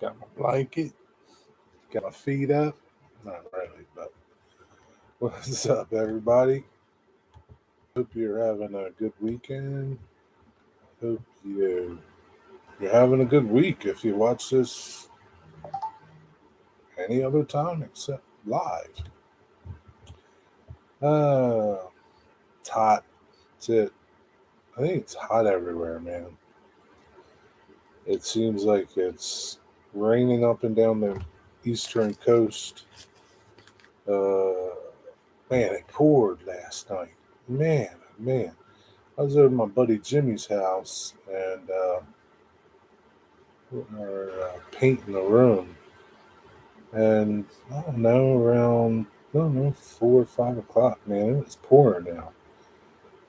Got my blanket. Got my feet up. Not really, but what's up, everybody? Hope you're having a good weekend. Hope you're having a good week. If you watch this any other time except live, uh, it's hot. It's it. I think it's hot everywhere, man. It seems like it's raining up and down the eastern coast. Uh, Man, it poured last night. Man. I was over at my buddy Jimmy's house and we were painting the room. And I don't know, around, I don't know, 4 or 5 o'clock, man, it was pouring now.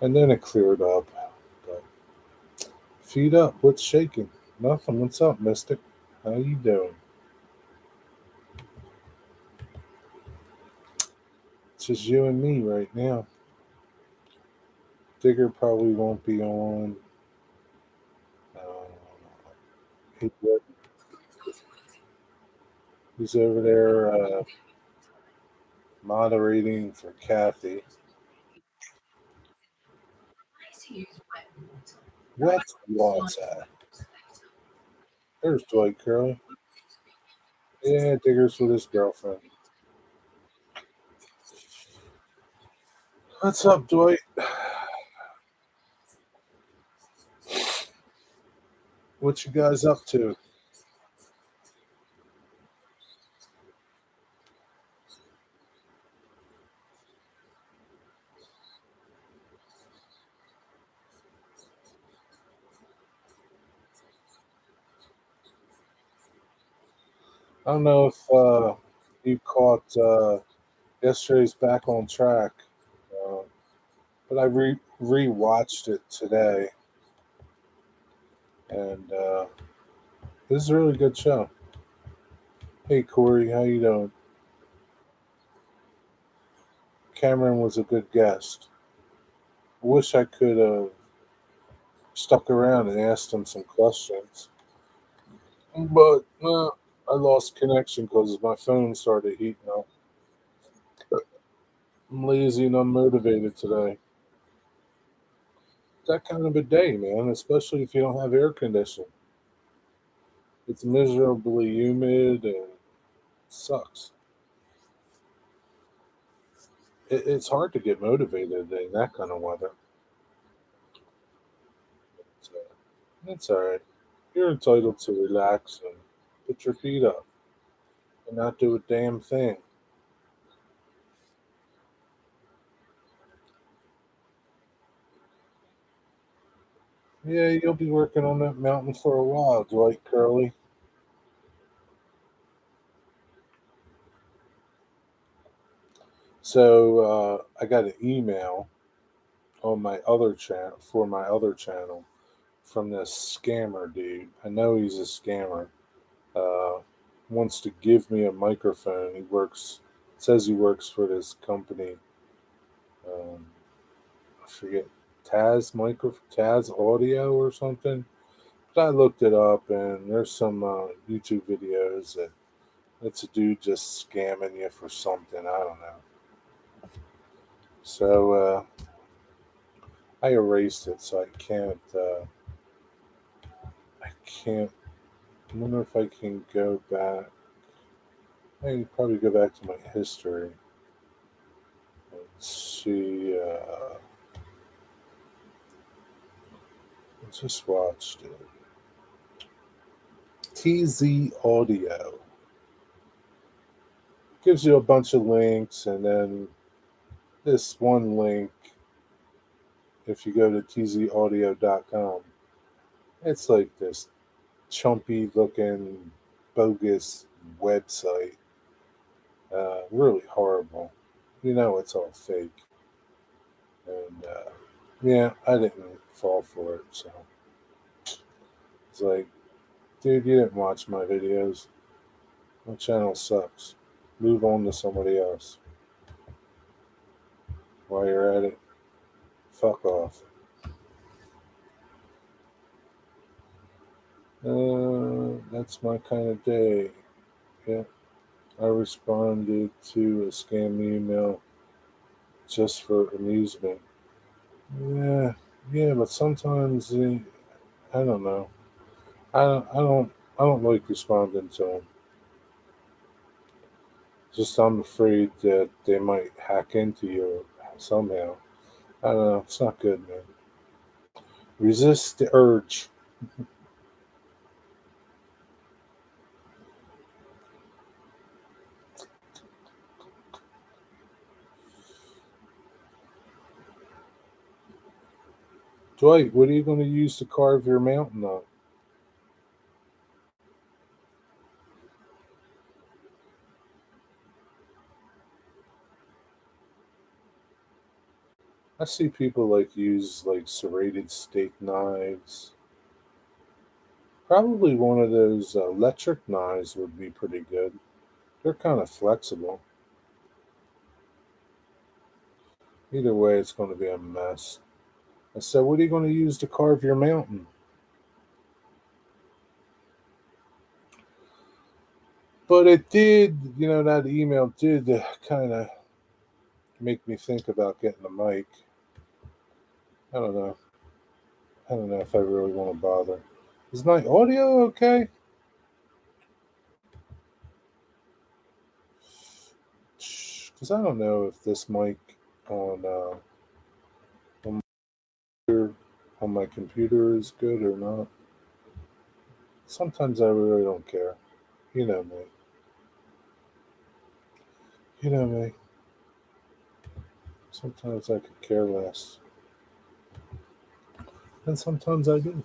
And then it cleared up. But feet up, what's shaking? Nothing. What's up, Mystic? How you doing? It's just you and me right now. Digger probably won't be on. Uh, he, he's over there moderating for Kathy. What WhatsApp? There's Dwight Curley. Yeah, Digger's with his girlfriend. What's up, Dwight? What you guys up to? I don't know if you caught yesterday's Back on Track, uh, but I rewatched it today, and this is a really good show. Hey, Corey, how you doing? Cameron was a good guest. I wish I could have stuck around and asked him some questions, but I lost connection because my phone started heating up. I'm lazy and unmotivated today. That kind of a day, man, especially if you don't have air conditioning. It's miserably humid and sucks. It's hard to get motivated in that kind of weather. So it's all right. You're entitled to relax and put your feet up and not do a damn thing. Yeah, you'll be working on that mountain for a while, Dwight Curley. So I got an email on my other channel for my other channel from this scammer dude. I know he's a scammer. Uh, Wants to give me a microphone. He works, says he works for this company. Um, I forget Taz Audio or something. But I looked it up, and there's some YouTube videos that it's a dude just scamming you for something. I don't know. So I erased it, so I can't. I can't. I wonder if I can go back. I can probably go back to my history. Let's see. I just watched it. TZ Audio gives you a bunch of links, and then this one link, if you go to tzaudio.com, it's like this chumpy looking bogus website. Really horrible. You know it's all fake. And yeah, I didn't fall for it. So it's like, dude, you didn't watch my videos. My channel sucks. Move on to somebody else. While you're at it, fuck off. that's my kind of day. Yeah, I responded to a scam email just for amusement. Yeah, yeah, but sometimes I don't know. I don't like responding to them. Just I'm afraid that they might hack into you somehow. I don't know. It's not good, man. Resist the urge. Dwight, what are you going to use to carve your mountain on? I see people like use like serrated steak knives. Probably one of those electric knives would be pretty good. They're kind of flexible. Either way, it's going to be a mess. I said, what are you going to use to carve your mountain? But it did, that email did kind of make me think about getting a mic. I don't know. I don't know if I really want to bother. Is my audio okay? Because I don't know if this mic on on my, on my computer is good or not. Sometimes I really don't care. You know me. You know me. Sometimes I could care less, and sometimes I do.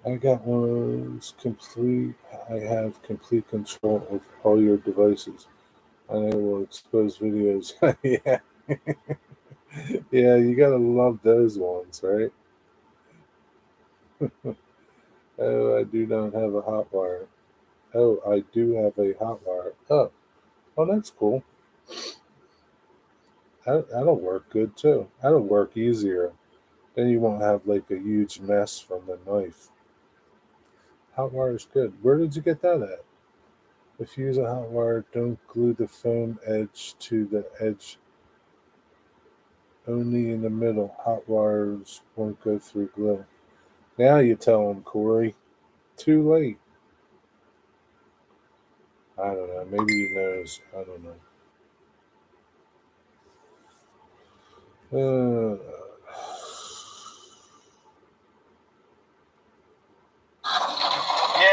I got one of those complete. I have complete control of all your devices, and I will expose videos. Yeah, yeah. You gotta love those ones, right? Oh, I do not have a hot wire. Oh, I do have a hot wire. Oh, that's cool. That'll work good too. That'll work easier. Then you won't have like a huge mess from the knife. Hot wire is good. Where did you get that at? If you use a hot wire, don't glue the foam edge to the edge, only in the middle. Hot wires won't go through glue. Now you tell him, Corey. Too late. I don't know. Maybe he knows. I don't know. Yeah,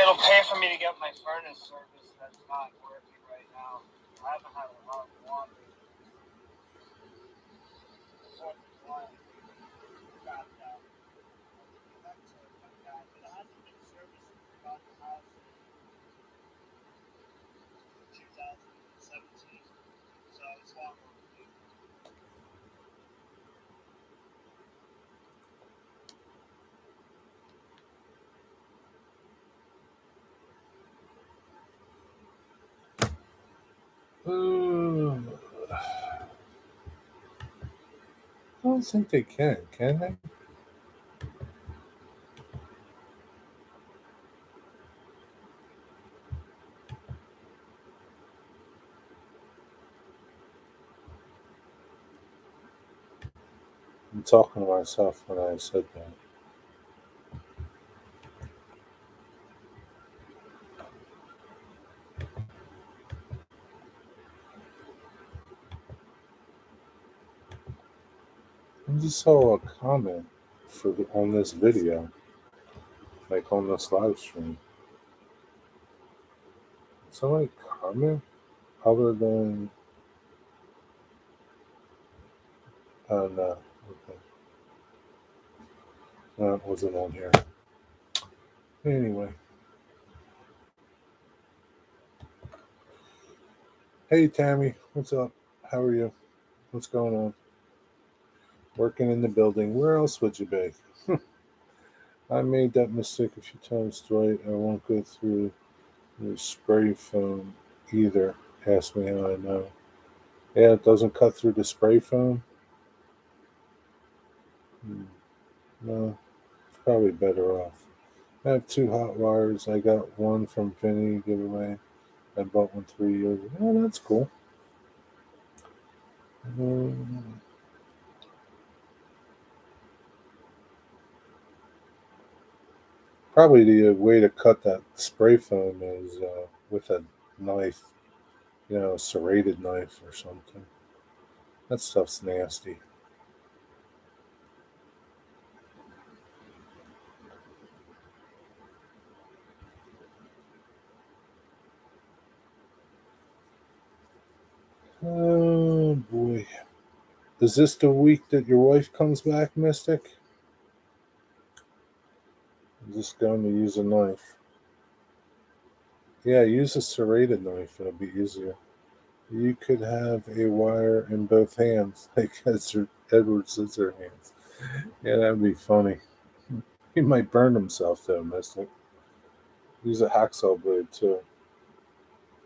it'll pay for me to get my furnace service that's not working right now. I haven't had a lot of water. So, got that. Eventually, got that. But it hasn't been serviced about the house in 2017. So it's long overdue. I don't think they can they? I'm talking to myself when I said that. I just saw a comment on this video, like on this live stream. Somebody comment other than no, okay, no, it wasn't on here. Anyway, hey Tammy, what's up? How are you? What's going on? Working in the building. Where else would you be? I made that mistake a few times, Dwight. I won't go through the spray foam either. Ask me how I know. Yeah, it doesn't cut through the spray foam. Hmm. No, it's probably better off. I have two hot wires. I got one from Vinny giveaway. I bought one 3 years ago. Oh, that's cool. Um, Probably the way to cut that spray foam is with a knife, a serrated knife or something. That stuff's nasty. Oh boy. Is this the week that your wife comes back, Mystic? I'm just going to use a knife. Yeah, use a serrated knife. It'll be easier. You could have a wire in both hands, like Edward Scissorhands. Yeah, that'd be funny. He might burn himself though, Mystic. Use a hacksaw blade too.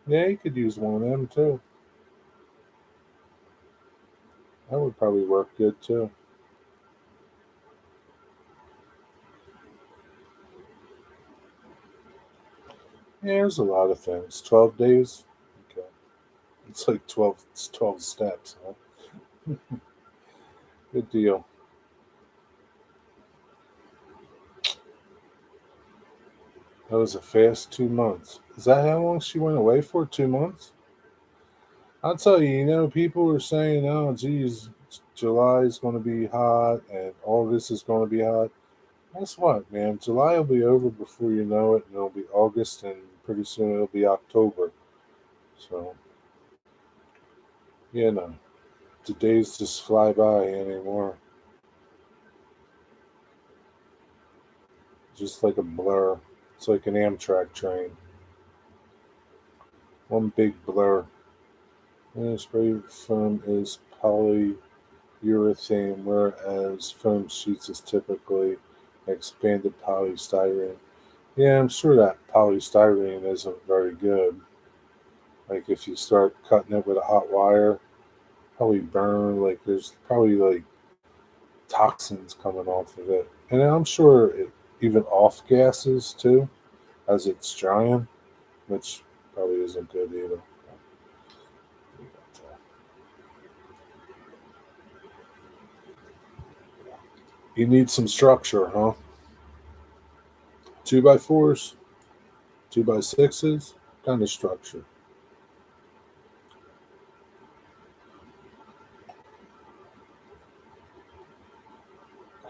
Yeah, you could use one of them too. That would probably work good too. Yeah, there's a lot of things. 12 days. Okay, it's like 12. It's 12 steps. Huh? Good deal. That was a fast 2 months. Is that how long she went away for? 2 months? I'll tell you, people are saying, oh, geez, July is going to be hot and August is going to be hot. Guess what, man? July will be over before you know it, and it'll be August, and pretty soon it'll be October. So, you know, the days just fly by anymore, just like a blur. It's like an Amtrak train, one big blur. And spray foam is polyurethane, whereas foam sheets is typically expanded polystyrene. Yeah, I'm sure that polystyrene isn't very good. Like if you start cutting it with a hot wire, probably burn. Like there's probably like toxins coming off of it, and I'm sure it even off gases too as it's drying, which probably isn't good either. You need some structure, huh? 2x4s, 2x6s, kind of structure.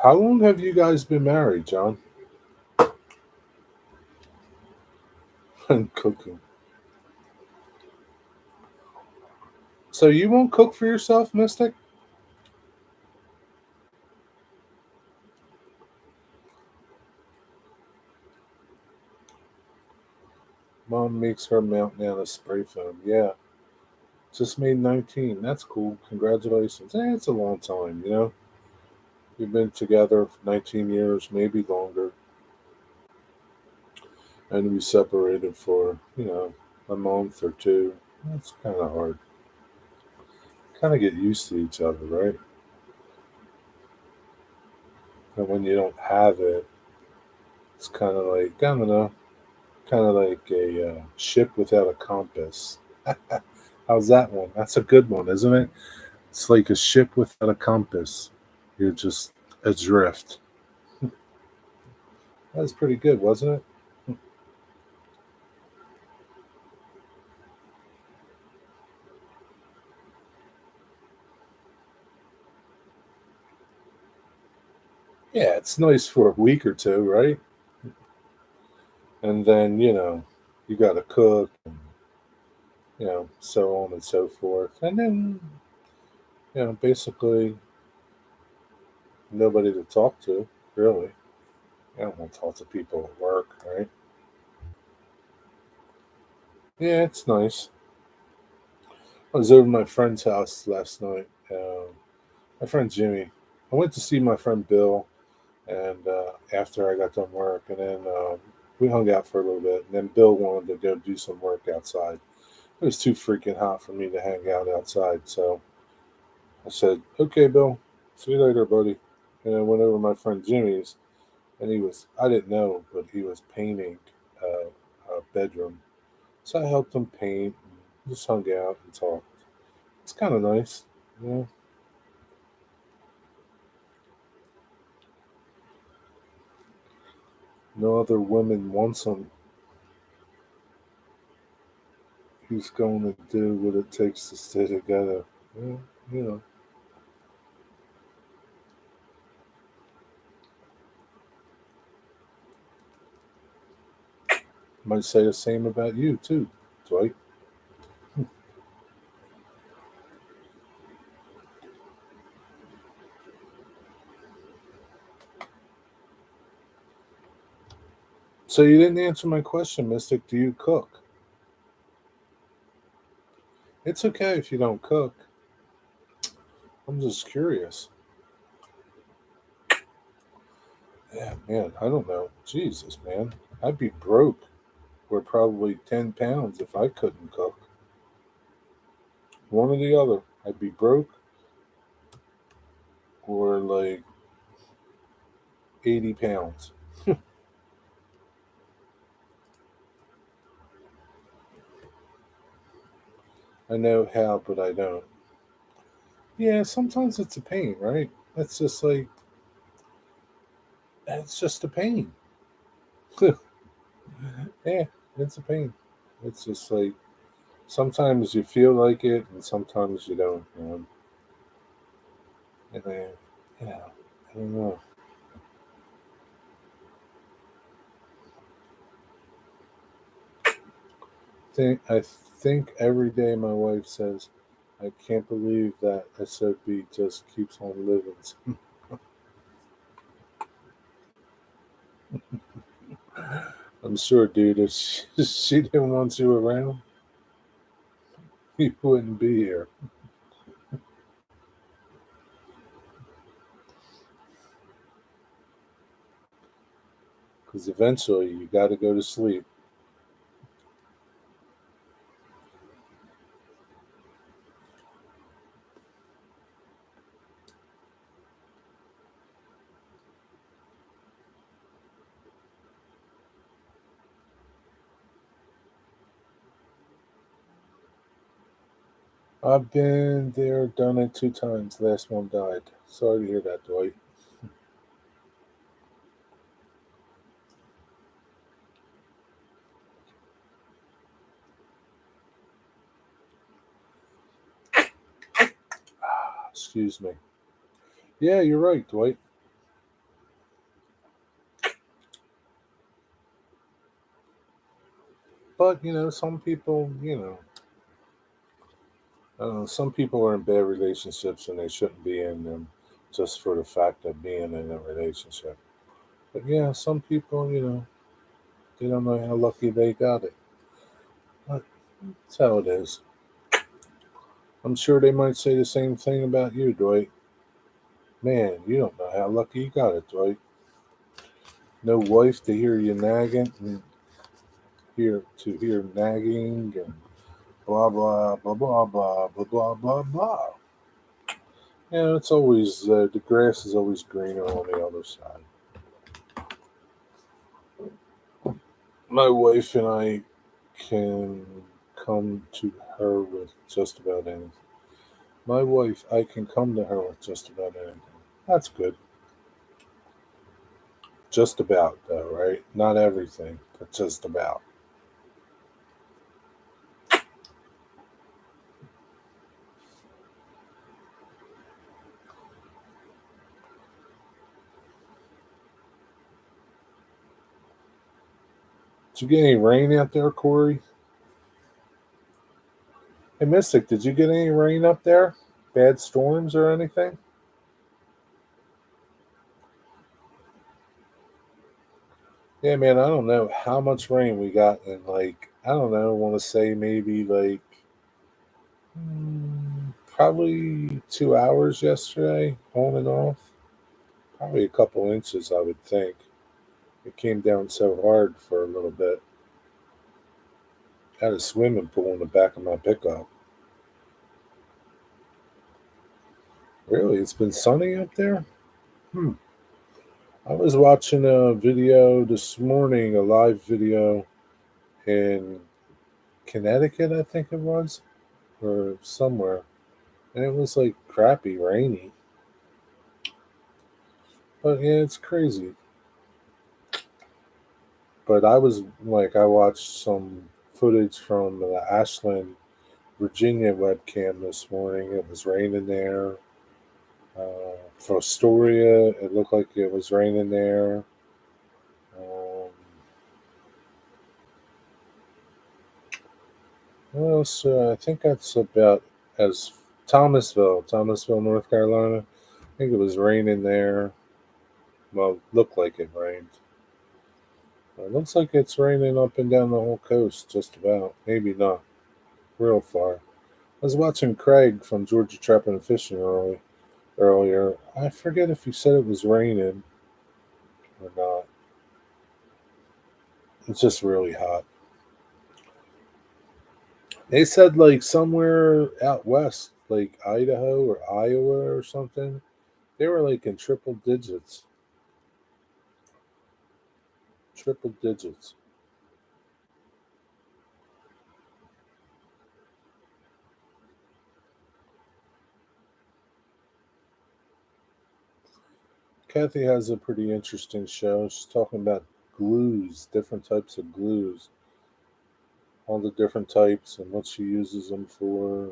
How long have you guys been married, John? And cooking. So you won't cook for yourself, Mystic? Mom makes her mountain out of spray foam. Yeah, just made 19. That's cool. Congratulations. It's a long time. We've been together for 19 years, maybe longer, and we separated for a month or two. That's kind of hard. Kind of get used to each other, right? And when you don't have it, it's kind of like, I don't know, kind of like a ship without a compass. How's that one? That's a good one, isn't it? It's like a ship without a compass. You're just adrift. That was pretty good, wasn't it? Yeah, it's nice for a week or two, right? And then, you got to cook, and, so on and so forth. And then, basically nobody to talk to, really. I don't want to talk to people at work, right? Yeah, it's nice. I was over at my friend's house last night. My friend Jimmy. I went to see my friend Bill, and after I got done work, and then we hung out for a little bit. And then Bill wanted to go do some work outside. It was too freaking hot for me to hang out outside, so I said, "Okay, Bill, see you later, buddy." And I went over to my friend Jimmy's, and I didn't know, but he was painting a bedroom. So I helped him paint, and just hung out and talked. It's kind of nice, you know. No other woman wants him. He's going to do what it takes to stay together. Yeah, you know, might say the same about you too, Dwight. So you didn't answer my question, Mystic. Do you cook? It's okay if you don't cook. I'm just curious. Yeah, man, I don't know. Jesus, man. I'd be broke. Or probably 10 pounds if I couldn't cook. One or the other. I'd be broke or like 80 pounds. I know how, but I don't. Yeah, sometimes it's a pain, right? It's just like, it's just a pain. Yeah, it's a pain. It's just like, sometimes you feel like it and sometimes you don't, man. And then, yeah, I don't know. I think every day my wife says, I can't believe that SOB just keeps on living. I'm sure, dude, if she didn't want you around, you wouldn't be here. Because eventually you got to go to sleep. I've been there, done it 2 times. Last one died. Sorry to hear that, Dwight. Excuse me. Yeah, you're right, Dwight. But, some people, some people are in bad relationships and they shouldn't be in them just for the fact of being in a relationship. But yeah, some people, they don't know how lucky they got it. But that's how it is. I'm sure they might say the same thing about you, Dwight. Man, you don't know how lucky you got it, Dwight. No wife to hear you nagging and hear nagging and blah blah blah blah blah blah blah blah blah. Yeah, it's always the grass is always greener on the other side. My wife and I can come to her with just about anything. My wife, I can come to her with just about anything. That's good. Just about, though, right? Not everything, but just about. Did you get any rain out there, Corey? Hey, Mystic, did you get any rain up there? Bad storms or anything? Yeah, man, I don't know how much rain we got in, like, I don't know, I want to say maybe like probably 2 hours yesterday, on and off. Probably a couple inches, I would think. It came down so hard for a little bit. I had a swimming pool in the back of my pickup. Really? It's been sunny up there? Hmm. I was watching a video this morning, a live video in Connecticut, I think it was, or somewhere, and it was like crappy, rainy. But yeah, it's crazy. But I was like, I watched some footage from the Ashland, Virginia webcam this morning. It was raining there. For Astoria, it looked like it was raining there. Um, what else? I think that's about as Thomasville, North Carolina. I think it was raining there. Well, looked like it rained. It looks like it's raining up and down the whole coast, just about. Maybe not real far. I was watching Craig from Georgia Trapping and Fishing earlier. I forget if he said it was raining or not. It's just really hot. They said like somewhere out west, like Idaho or Iowa or something, they were like in triple digits. Triple digits. Kathy has a pretty interesting show. She's talking about glues, different types of glues, all the different types and what she uses them for.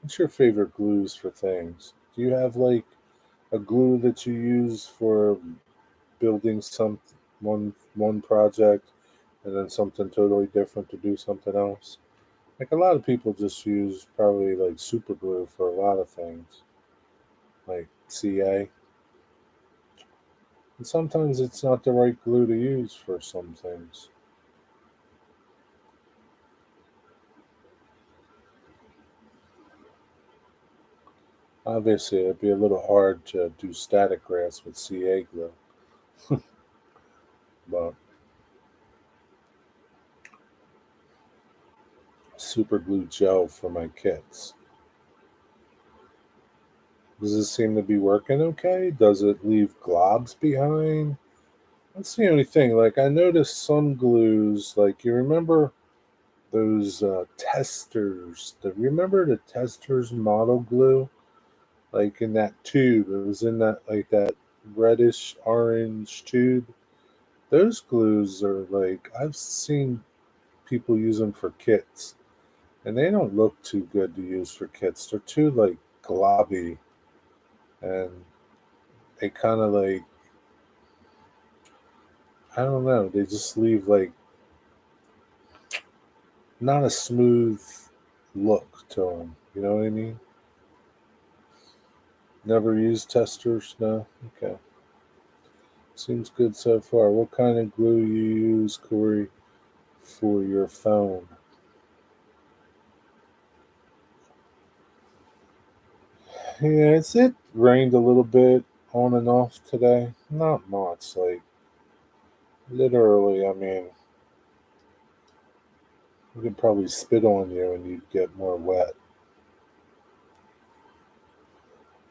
What's your favorite glues for things? Do you have like a glue that you use for building one project and then something totally different to do something else? Like a lot of people just use probably like super glue for a lot of things, like CA. And sometimes it's not the right glue to use for some things. Obviously, it'd be a little hard to do static grass with CA glue, but super glue gel for my kits. Does it seem to be working okay? Does it leave globs behind? That's the only thing. Like I noticed some glues, like you remember those testers. Remember the testers model glue? Like in that tube. It was in that like that reddish orange tube. Those glues are like I've seen people use them for kits, and they don't look too good to use for kits. They're too like globby, and they kind of like I don't know. They just leave like not a smooth look to them. You know what I mean? Never used testers? No? Okay. Seems good so far. What kind of glue you use, Corey, for your phone? Yeah, it rained a little bit on and off today. Not much. Like literally, I mean, we could probably spit on you and you'd get more wet.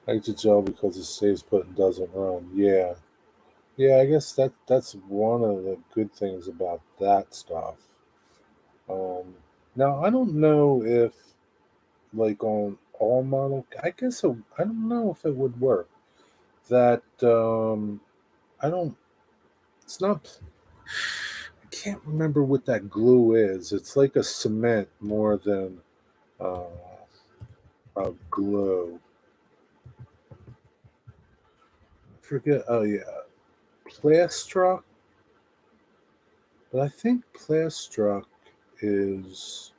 I like to gel because it stays put and doesn't run. Yeah. Yeah, I guess that's one of the good things about that stuff. Um, Now I don't know if like on all model. I don't know if it would work. That I don't. It's not. I can't remember what that glue is. It's like a cement more than uh, a glue. I forget. Oh yeah, Plastruck. But I think Plastruck is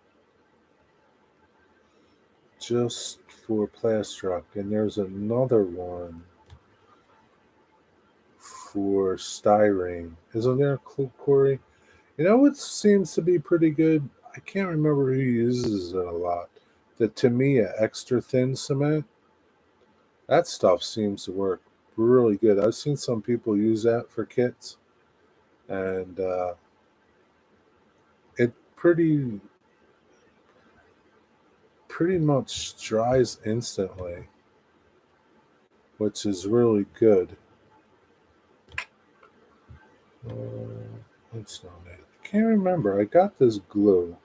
just for Plastruck, and there's another one for styrene. Isn't there, Corey? You know what seems to be pretty good? I can't remember who uses it a lot. The Tamiya extra thin cement. That stuff seems to work really good. I've seen some people use that for kits, and it pretty much dries instantly, which is really good. That's not it. I can't remember. I got this glue.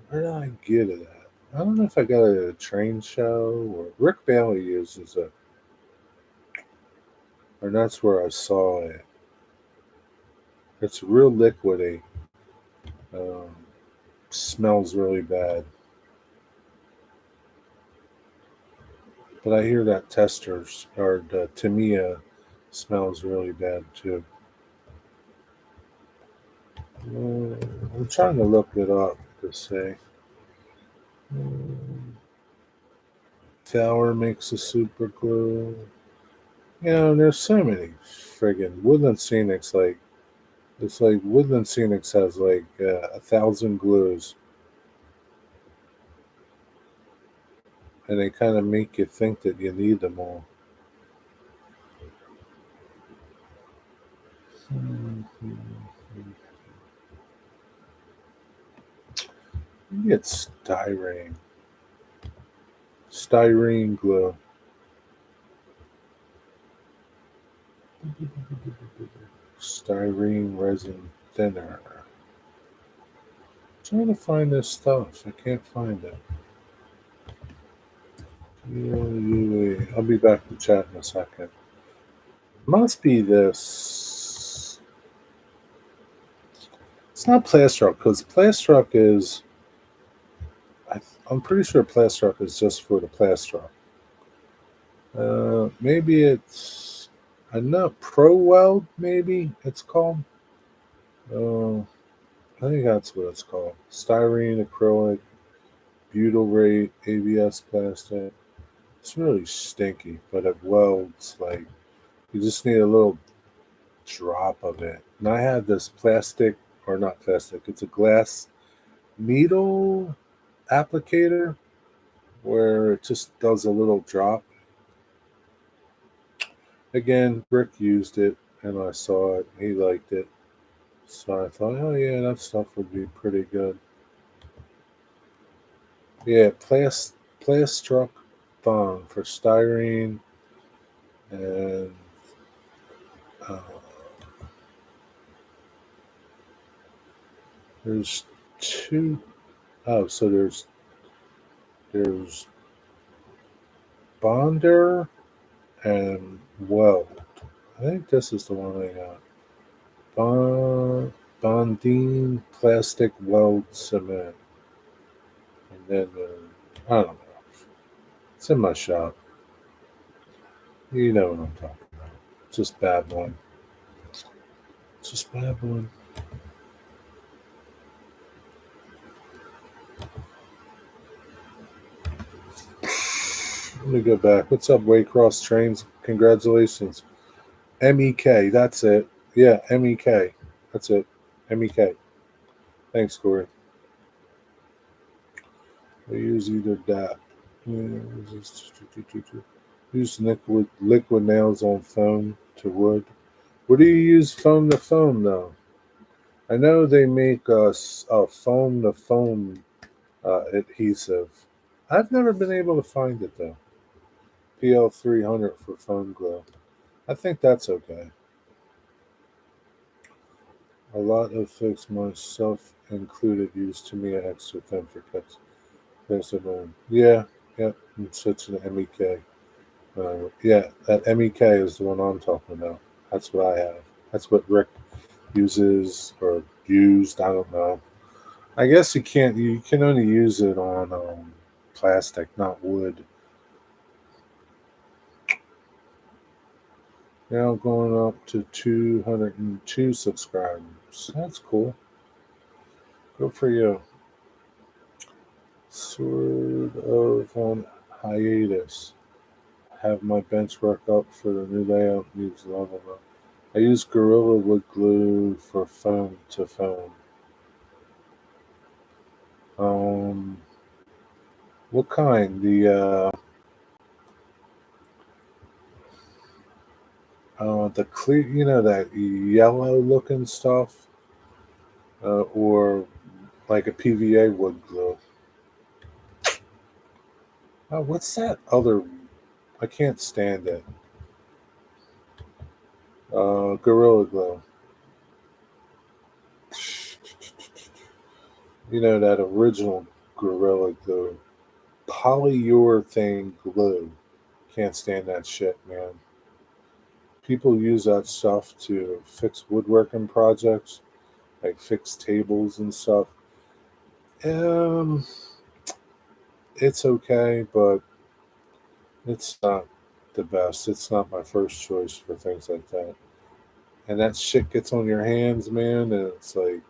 Where did I get it at? I don't know if I got it at a train show or Rick Bailey uses it, or that's where I saw it. It's real liquidy. Um, Smells really bad. But I hear that Testers or the Tamiya smells really bad too. I'm trying to look it up to say. Tower makes a super glue. You know, there's so many friggin' Woodland Scenics. Like it's like Woodland Scenics has like 1,000 glues, and they kind of make you think that you need them all. Maybe it's styrene glue. Styrene resin thinner. Trying to find this stuff. I can't find it. I'll be back to chat in a second. Must be this. It's not Plastrock because Plastrock is. I'm pretty sure Plastrock is just for the Plastrock. Maybe it's. I know Pro Weld. Maybe it's called. Uh, I think that's what it's called. Styrene, acrylic, butyrate, ABS plastic. It's really stinky, but it welds like you just need a little drop of it. And I had this plastic, or not plastic, it's a glass needle applicator where it just does a little drop. Again, Rick used it and I saw it. He liked it. So I thought, oh yeah, that stuff would be pretty good. Yeah, Plastruck Bond for styrene and uh, there's two oh so there's Bonder and Weld. I think this is the one I got. Bondine plastic weld cement. And then I don't know. It's in my shop. You know what I'm talking about. Just bad one. Just bad one. Let me go back. What's up, Waycross Trains? Congratulations. MEK. That's it. Yeah, MEK. That's it. MEK. Thanks, Corey. I use either that. Use liquid nails on foam to wood. What do you use foam to foam though? I know they make a foam to foam adhesive. I've never been able to find it though. PL300 for foam glue. I think that's okay. A lot of folks, myself included, use Tamiya extra thin for cuts. There's a yeah, yeah, I'm switching to MEK. Yeah, that MEK is the one I'm talking about. That's what I have. That's what Rick uses or used. I don't know. I guess you can't. You can only use it on plastic, not wood. Now going up to 202 subscribers. That's cool. Good for you. Sort of on hiatus. Have my bench work up for the new layout. Needs level up. I use Gorilla Wood glue for foam to foam. Um, what kind? The clear, that yellow looking stuff, or like a PVA wood glue. Oh, what's that other? I can't stand it. Gorilla Glue. You know that original Gorilla Glue. Polyurethane glue. Can't stand that shit, man. People use that stuff to fix woodworking projects, like fix tables and stuff. Um, it's okay, but it's not the best. It's not my first choice for things like that. And that shit gets on your hands, man, and it's like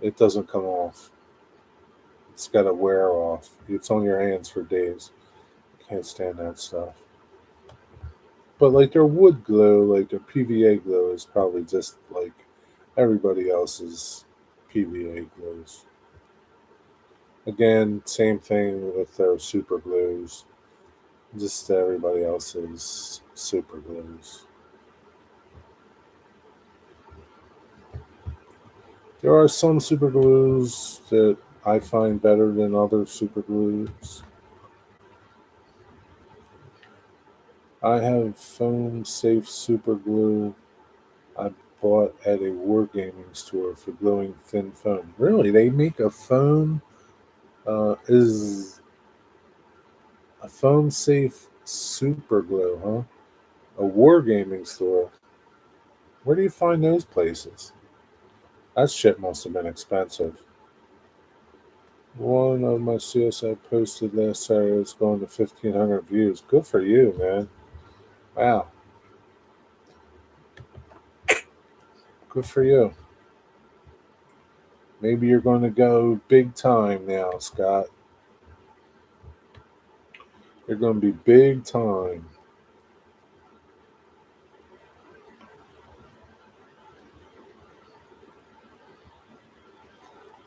it doesn't come off. It's got to wear off. It's on your hands for days. Can't stand that stuff. But like their wood glue, like their PVA glue, is probably just like everybody else's PVA glues. Again, same thing with their super glues. Just everybody else's super glues. There are some super glues that I find better than other super glues. I have foam safe super glue I bought at a wargaming store for gluing thin foam. Really, they make a foam is a foam safe super glue, huh? A wargaming store. Where do you find those places? That shit must have been expensive. One of my CSI posted last Saturday it's going to 1,500 views. Good for you, man. Wow. Good for you. Maybe you're going to go big time now, Scott. You're going to be big time.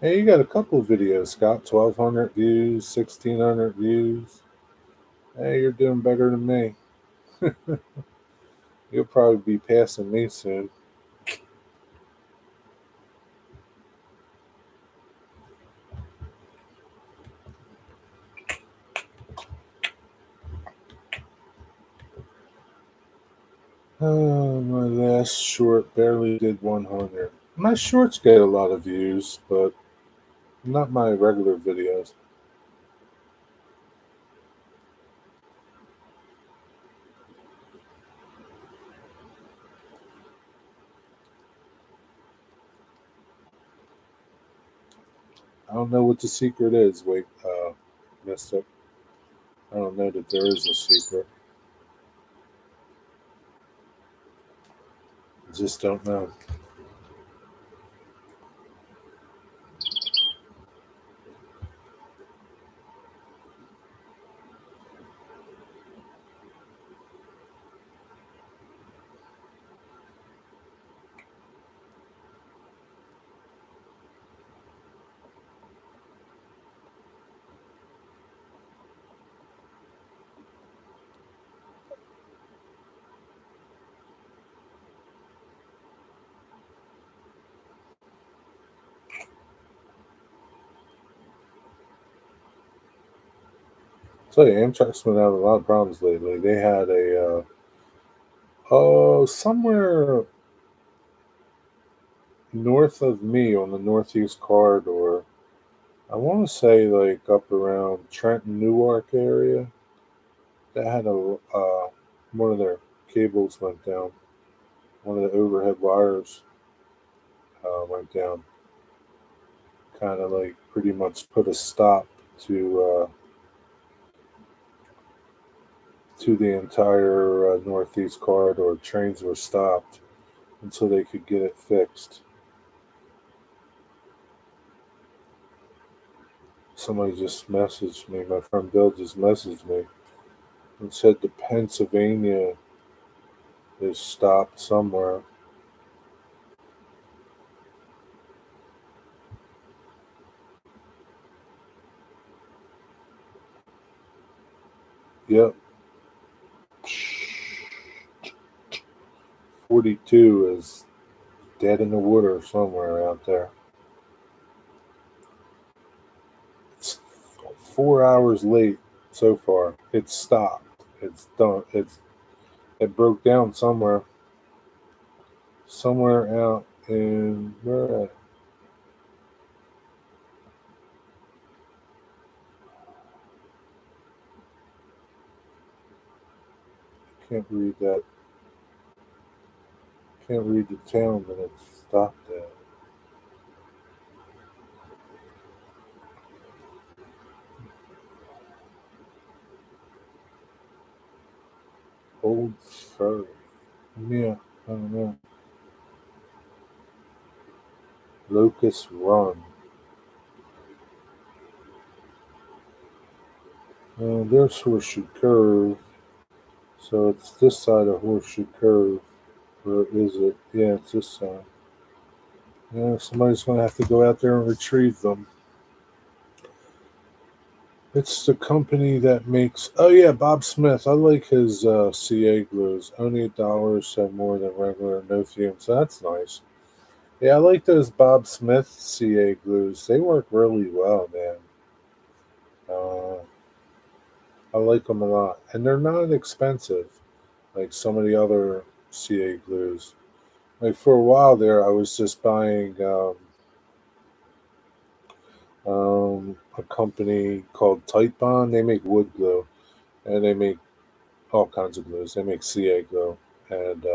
Hey, you got a couple of videos, Scott. 1,200 views, 1,600 views. Hey, you're doing better than me. You'll probably be passing me soon. My last short barely did 100. My shorts get a lot of views, but not my regular videos. I don't know what the secret is. Wait, Mister. I don't know that there is a secret. I just don't know. So yeah, Amtrak's been having a lot of problems lately. They had a somewhere north of me on the Northeast Corridor. I want to say like up around Trenton, Newark area. They had a one of their cables went down. One of the overhead wires went down. Kind of like pretty much put a stop to the entire Northeast Corridor. Trains were stopped until they could get it fixed. Somebody just messaged me. My friend Bill just messaged me and said the Pennsylvania is stopped somewhere. Yep, 42 is dead in the water somewhere out there. 4 hours late so far. It's stopped. It's done. It broke down somewhere out in where at? Can't read that. Can't read the town that it stopped at. Old Furry. Yeah, I don't know. Locust Run. There's Horseshoe Curve. So it's this side of Horseshoe Curve. Or is it? Yeah, it's this side. Yeah, somebody's going to have to go out there and retrieve them. It's the company that makes. Oh yeah, Bob Smith. I like his CA glues. Only $1 so more than regular, no fumes. That's nice. Yeah, I like those Bob Smith CA glues. They work really well, man. Uh, I like them a lot, and they're not expensive like some of the other CA glues. Like for a while there, I was just buying a company called Titebond. They make wood glue, and they make all kinds of glues. They make CA glue, and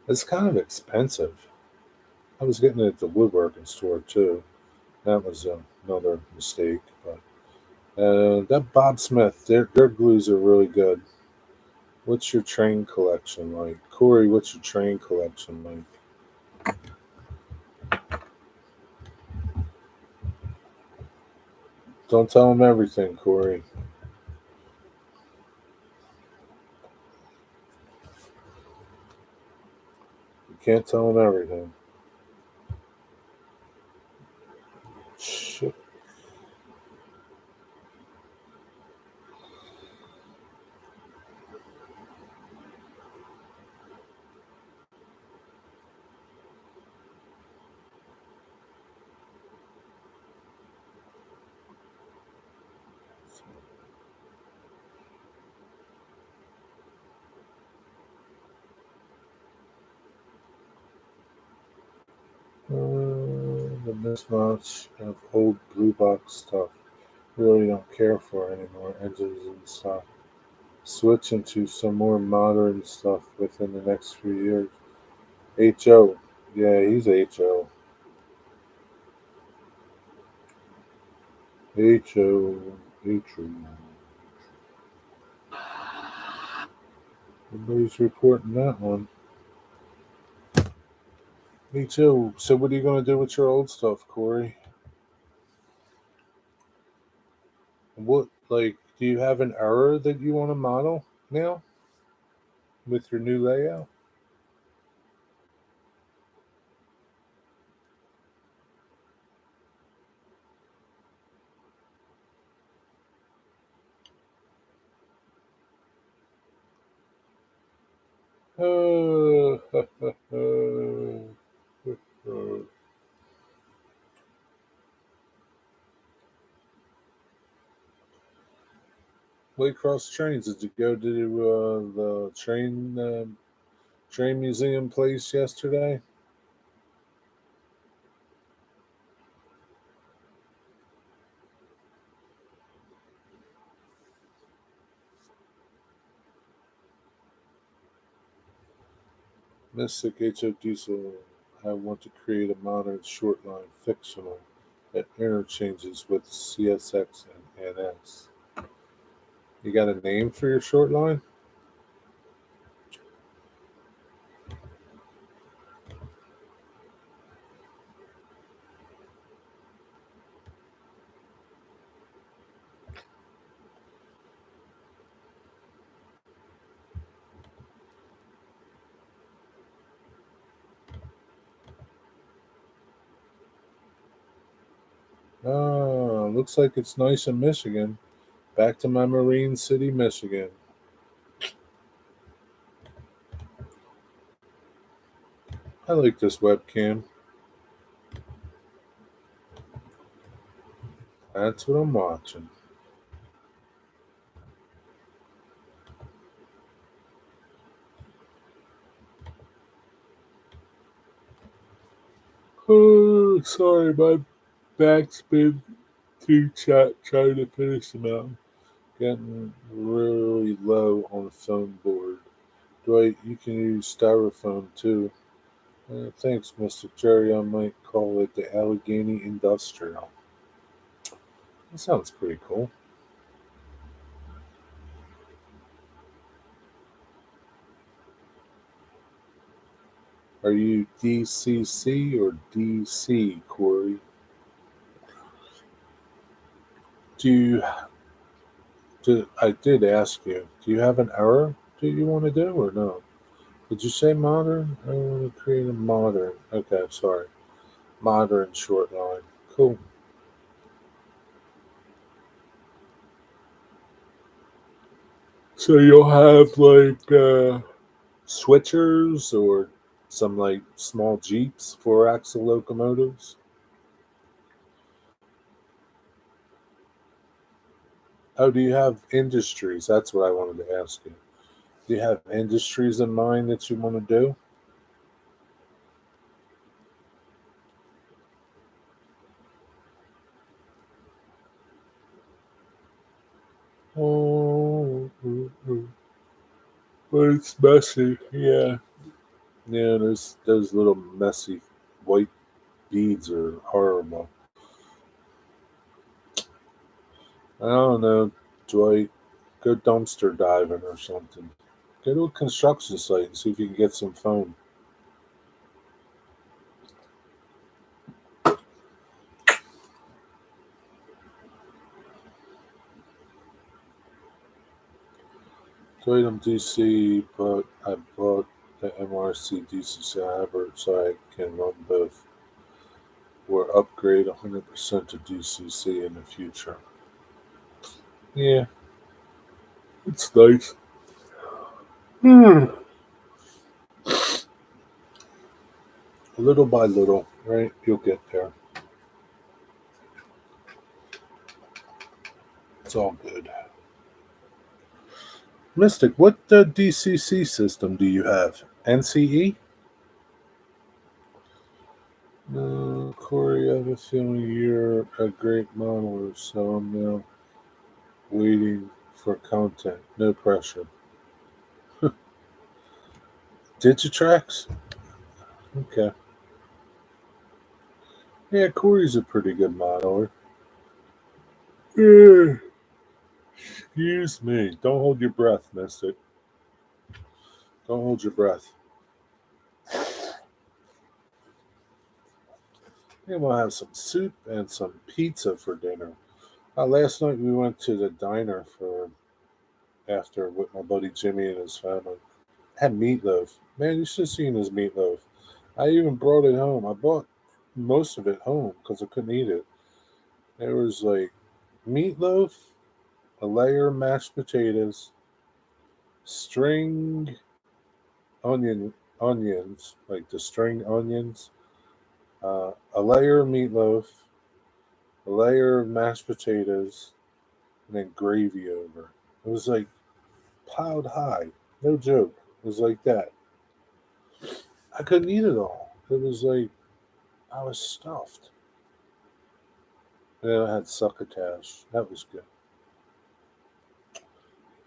it's kind of expensive. I was getting it at the woodworking store too. That was another mistake. But that Bob Smith, their glues are really good. What's your train collection like, Corey? What's your train collection like? Don't tell him everything, Corey. You can't tell him everything. Shit. The mismatch of old blue box stuff. Really don't care for anymore. Engines and stuff. Switch into some more modern stuff within the next few years. HO. Yeah, he's HO. HO. HO. Nobody's reporting that one. Me too. So, what are you going to do with your old stuff, Corey? What, like, do you have an error that you want to model now with your new layout? Waycross Trains. Did you go to the train museum place yesterday? Mystic HO Diesel. I want to create a modern short line fictional that interchanges with CSX and NS. You got a name for your short line? Oh, looks like it's nice in Michigan. Back to my Marine City, Michigan. I like this webcam. That's what I'm watching. Oh, sorry, my back's been too chat trying to finish them out. Getting really low on the phone board. Dwight, you can use styrofoam too. Thanks, Mr. Jerry. I might call it the Allegheny Industrial. That sounds pretty cool. Are you DCC or DC, Corey? Do you? I did ask you. Do you have an error that you want to do or no? Did you say modern? I want to create a modern. Okay, sorry. Modern short line. Cool. So you'll have like switchers or some like small Jeeps, four axle locomotives. Oh, do you have industries? That's what I wanted to ask you. Do you have industries in mind that you want to do? Oh, but it's messy. Yeah, yeah. Those little messy white beads are horrible. I don't know, Dwight. Go dumpster diving or something. Go to a construction site and see if you can get some foam. Dwight, I'm DC, but I bought the MRC DCC hybrid so I can run both. Or upgrade 100% to DCC in the future. Yeah, it's nice. Hmm. Little by little, right? You'll get there. It's all good. Mystic, what DCC system do you have? NCE? No, Corey, I have a feeling you're a great modeler, so I'm now waiting for content. No pressure. Digitrax? Okay. Yeah, Corey's a pretty good modeler. Yeah. Excuse me. Don't hold your breath, Mystic. Don't hold your breath. And we'll have some soup and some pizza for dinner. Last night we went to the diner for after with my buddy Jimmy and his family. Had meatloaf. Man, you should have seen his meatloaf. I even brought it home. I bought most of it home because I couldn't eat it. There was like meatloaf, a layer of mashed potatoes, string onions, like the string onions, a layer of meatloaf, a layer of mashed potatoes, and then gravy over. It was like piled high. No joke. It was like that. I couldn't eat it all. It was like I was stuffed. And then I had succotash. That was good.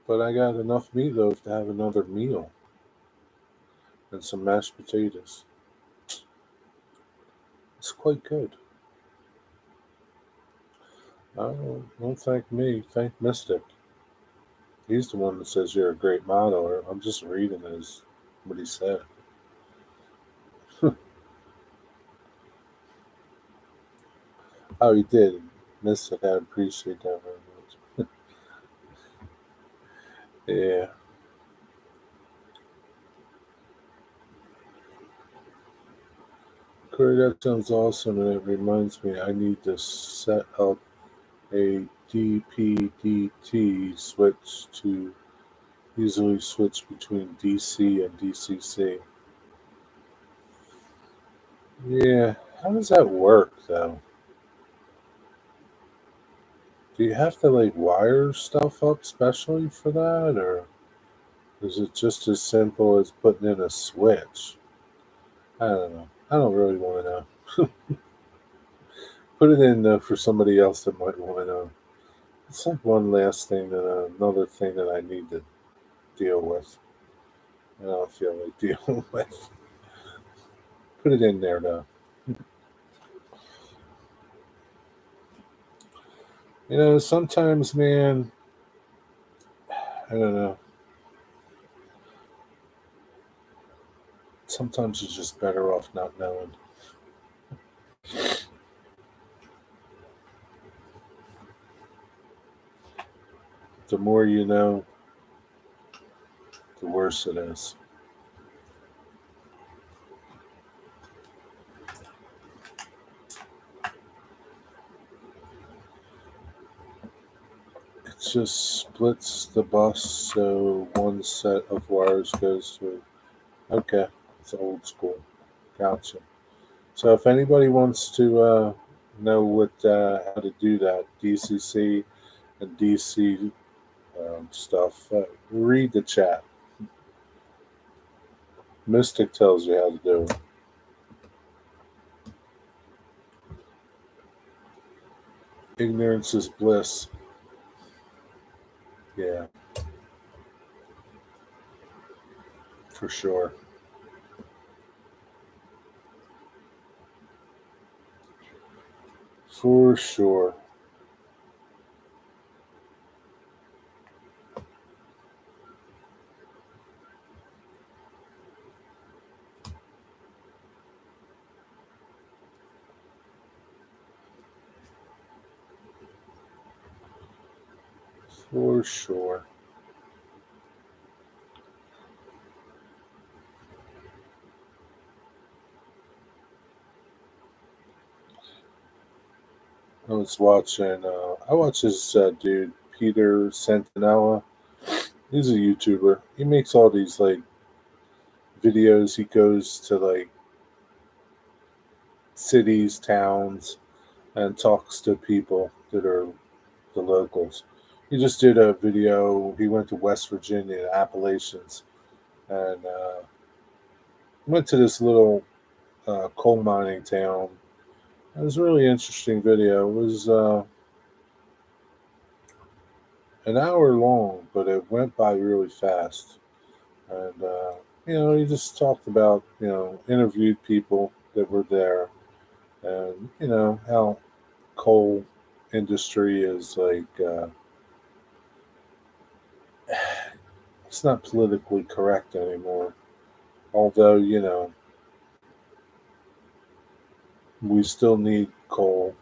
But I got enough meatloaf to have another meal and some mashed potatoes. It's quite good. Don't thank me. Thank Mystic. He's the one that says you're a great modeler. I'm just reading his what he said. Oh, he did. Mystic, I appreciate that very much. Yeah. Corey, that sounds awesome, and it reminds me I need to set up a DPDT switch to easily switch between DC and DCC. Yeah, how does that work though? Do you have to like wire stuff up specially for that, or is it just as simple as putting in a switch? I don't know. I don't really want to know. Put it in for somebody else that might want to know. It's like one last thing that another thing that I need to deal with. I don't feel like dealing with. Put it in there though. Sometimes, man, I don't know. Sometimes you're just better off not knowing. The more you know, the worse it is. It just splits the bus so one set of wires goes through. Okay, it's old school. Gotcha. So if anybody wants to know what how to do that DCC and DC stuff, read the chat. Mystic tells you how to do it. Ignorance is bliss. Yeah, for sure. For sure. For sure. I watch this dude, Peter Santinella. He's a YouTuber. He makes all these like videos. He goes to like cities, towns, and talks to people that are the locals. He just did a video. He went to West Virginia, Appalachians, and went to this little coal mining town. It was a really interesting video. It was an hour long, but it went by really fast. And he just talked about interviewed people that were there, and how coal industry is like it's not politically correct anymore. Although we still need coal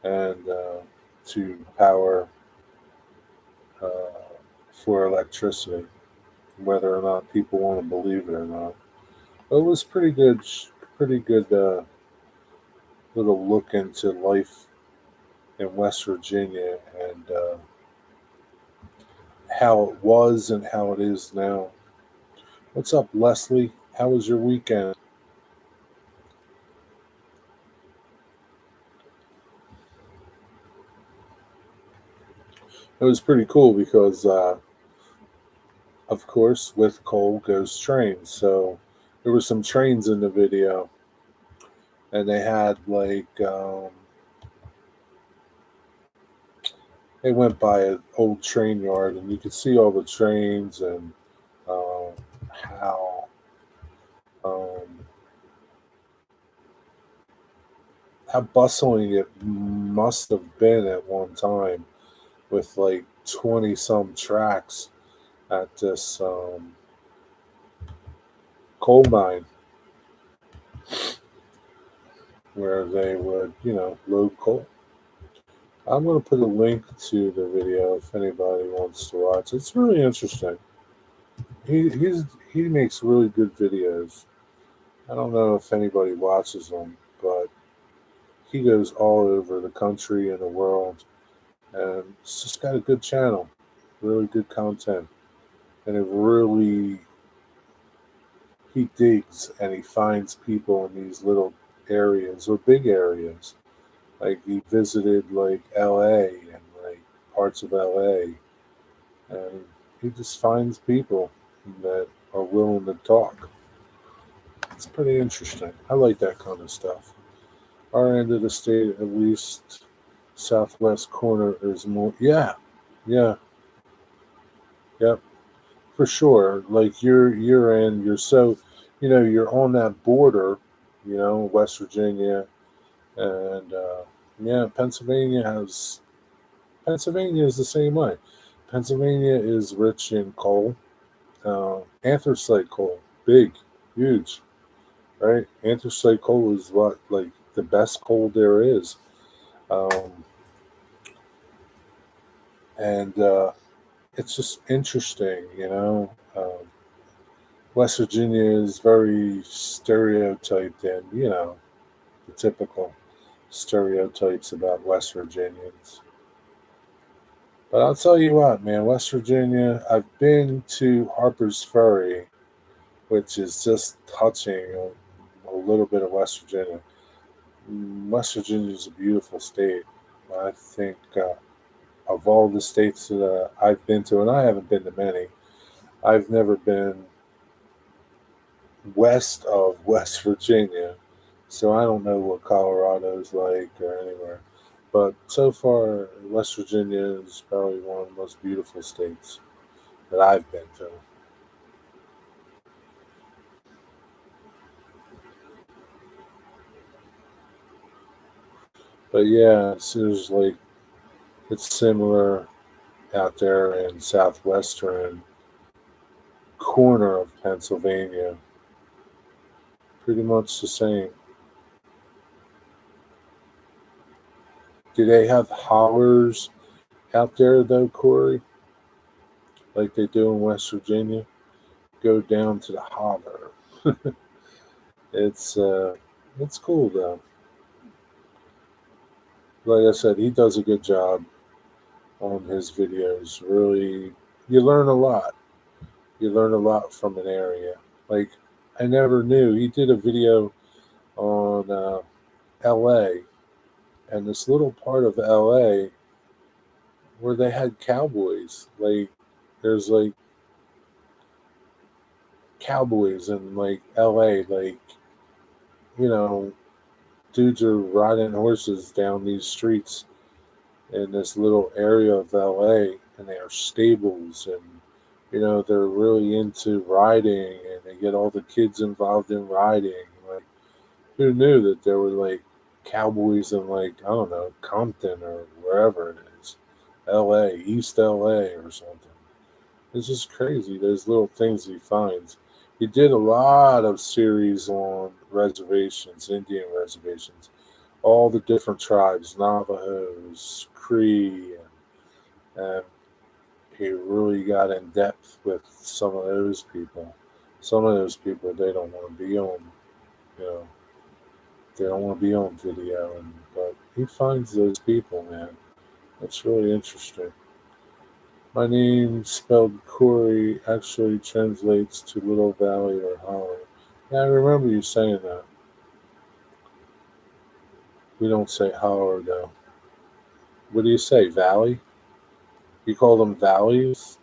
and to power uh, for electricity, whether or not people want to believe it or not. But it was pretty good little look into life in West Virginia and how it was and how it is now. What's up, Leslie? How was your weekend? It was pretty cool because, of course, with coal goes trains. So there were some trains in the video, and they had like they went by an old train yard, and you could see all the trains and um, how um, how bustling it must have been at one time with like 20 some tracks at this coal mine where they would, load coal. I'm going to put a link to the video if anybody wants to watch. It's really interesting. He makes really good videos. I don't know if anybody watches them, but he goes all over the country and the world, and it's just got a good channel, really good content, and it really he digs and he finds people in these little areas or big areas. Like he visited like L.A. and like parts of LA, and he just finds people that are willing to talk. It's pretty interesting. I like that kind of stuff. Our end of the state, at least southwest corner, is more. Yeah, yeah, yep, for sure. Like your end, you're so, you're on that border. West Virginia and yeah, Pennsylvania is the same way. Pennsylvania is rich in coal, anthracite coal, big, huge, right? Anthracite coal is what like the best coal there is, um, and it's just interesting, West Virginia is very stereotyped, and the typical stereotypes about West Virginians. But I'll tell you what, man, West Virginia, I've been to Harper's Ferry, which is just touching a little bit of West Virginia. West Virginia is a beautiful state. I think of all the states that I've been to, and I haven't been to many, I've never been west of West Virginia. So I don't know what Colorado's like or anywhere. But so far, West Virginia is probably one of the most beautiful states that I've been to. But yeah, it's similar out there in southwestern corner of Pennsylvania. Pretty much the same. Do they have hollers out there though, Corey? Like they do in West Virginia? Go down to the holler. It's it's cool though. Like I said, he does a good job on his videos. Really, you learn a lot. You learn a lot from an area. Like I never knew he did a video on L.A. and this little part of L.A. where they had cowboys. Like there's like cowboys in like L.A. Like you know, dudes are riding horses down these streets in this little area of LA, and they are stables, and they're really into riding, and they get all the kids involved in riding. Like who knew that there were like cowboys in like I don't know Compton or wherever it is, LA, East LA or something. It's just crazy. There's little things he finds. He did a lot of series on reservations, Indian reservations, all the different tribes, Navajos, Cree, and he really got in depth with some of those people. Some of those people they don't want to be on, you know, they don't want to be on video, but he finds those people, man. It's really interesting. My name, spelled Corey, actually translates to Little Valley or Hollow. Yeah, I remember you saying that. We don't say Hollow though. What do you say, Valley? You call them valleys?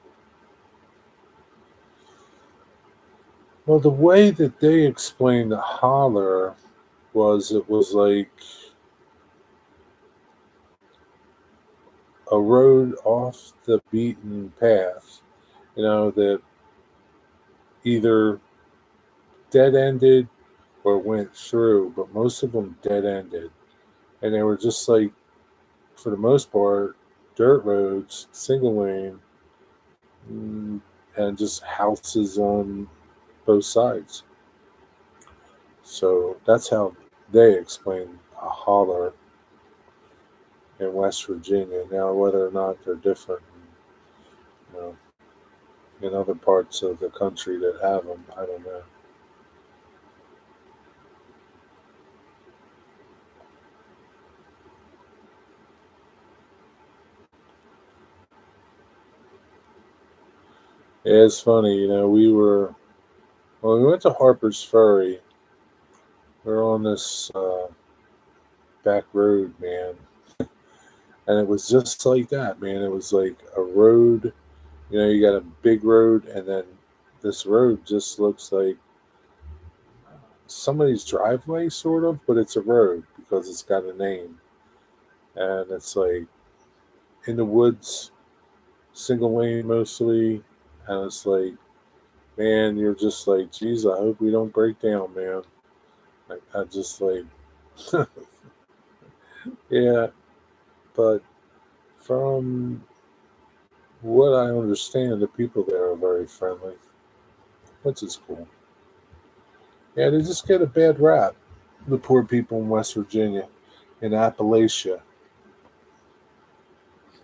Well, the way that they explained the holler was it was like a road off the beaten path, that either dead ended or went through, but most of them dead ended. And they were just like, for the most part, dirt roads, single lane, mm, and just houses on both sides. So that's how they explain a holler in West Virginia. Now, whether or not they're different, you know, in other parts of the country that have them, I don't know. Yeah, it's funny, when we went to Harper's Ferry, we were on this back road, man, And it was just like that, man. It was like a road. You got a big road, and then this road just looks like somebody's driveway, sort of, but it's a road because it's got a name. And it's like in the woods, single lane mostly. And it's like, man, you're just like, geez, I hope we don't break down, man. I just like, yeah, but from what I understand, the people there are very friendly, which is cool. Yeah, they just get a bad rap, the poor people in West Virginia, in Appalachia.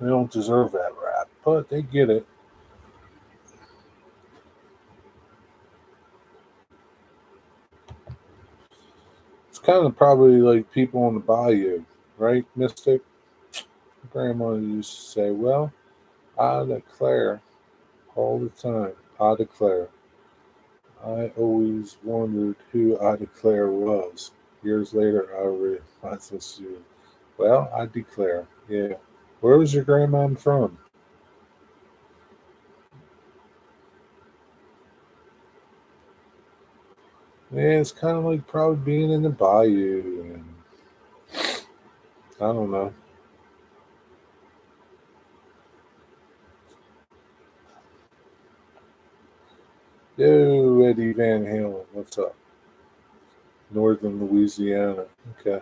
They don't deserve that rap, but they get it. It's kind of probably like people on the bayou, right, Mystic? Grandma used to say, well, I declare all the time, I declare. I always wondered who I declare was. Years later, I realized this. Well, I declare. Yeah. Where was your grandmom from? Yeah, it's kind of like probably being in the bayou, and I don't know. Yo, Eddie Van Halen, what's up? Northern Louisiana. Okay.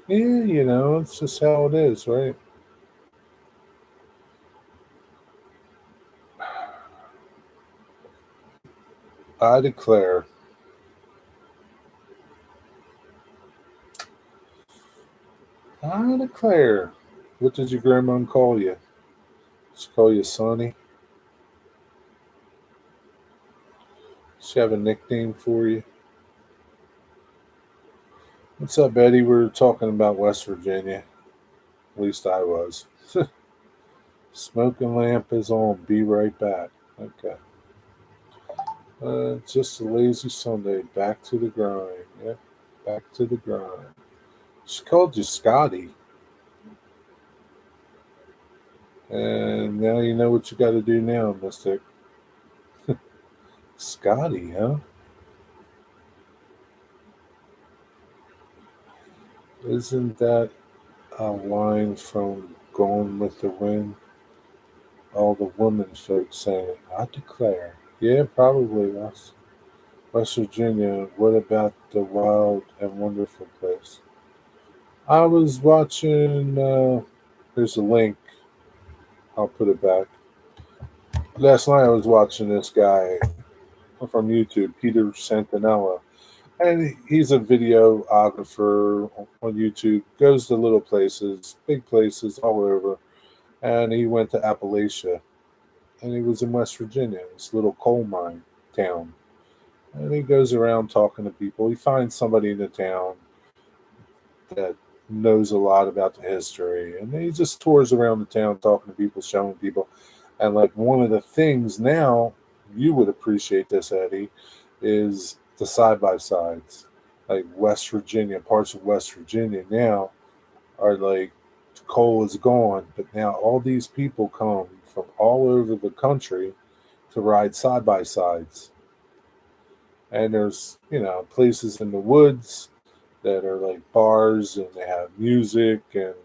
Yeah, it's just how it is, right? I declare. I declare. What did your grandma call you? She call you Sonny? She have a nickname for you? What's up, Betty? We're talking about West Virginia. At least I was. Smoking lamp is on. Be right back. Okay. Just a lazy Sunday. Back to the grind. Yep. Back to the grind. She called you Scotty. And now you know what you got to do now, Mystic. Scotty, huh? Isn't that a line from Gone with the Wind? All the women folks saying, I declare. Yeah, probably, West. West Virginia, what about the wild and wonderful place? I was watching, there's a link, I'll put it back. Last night I was watching this guy from YouTube, Peter Santinella, and he's a videographer on YouTube, goes to little places, big places all over, and he went to Appalachia, and he was in West Virginia, this little coal mine town. And he goes around talking to people. He finds somebody in the town that knows a lot about the history, and he just tours around the town talking to people, showing people. And like one of the things now, you would appreciate this, Eddie, is the side by sides. Like West Virginia, parts of West Virginia now are like coal is gone, but now all these people come from all over the country to ride side by sides. And there's, places in the woods that are like bars and they have music, and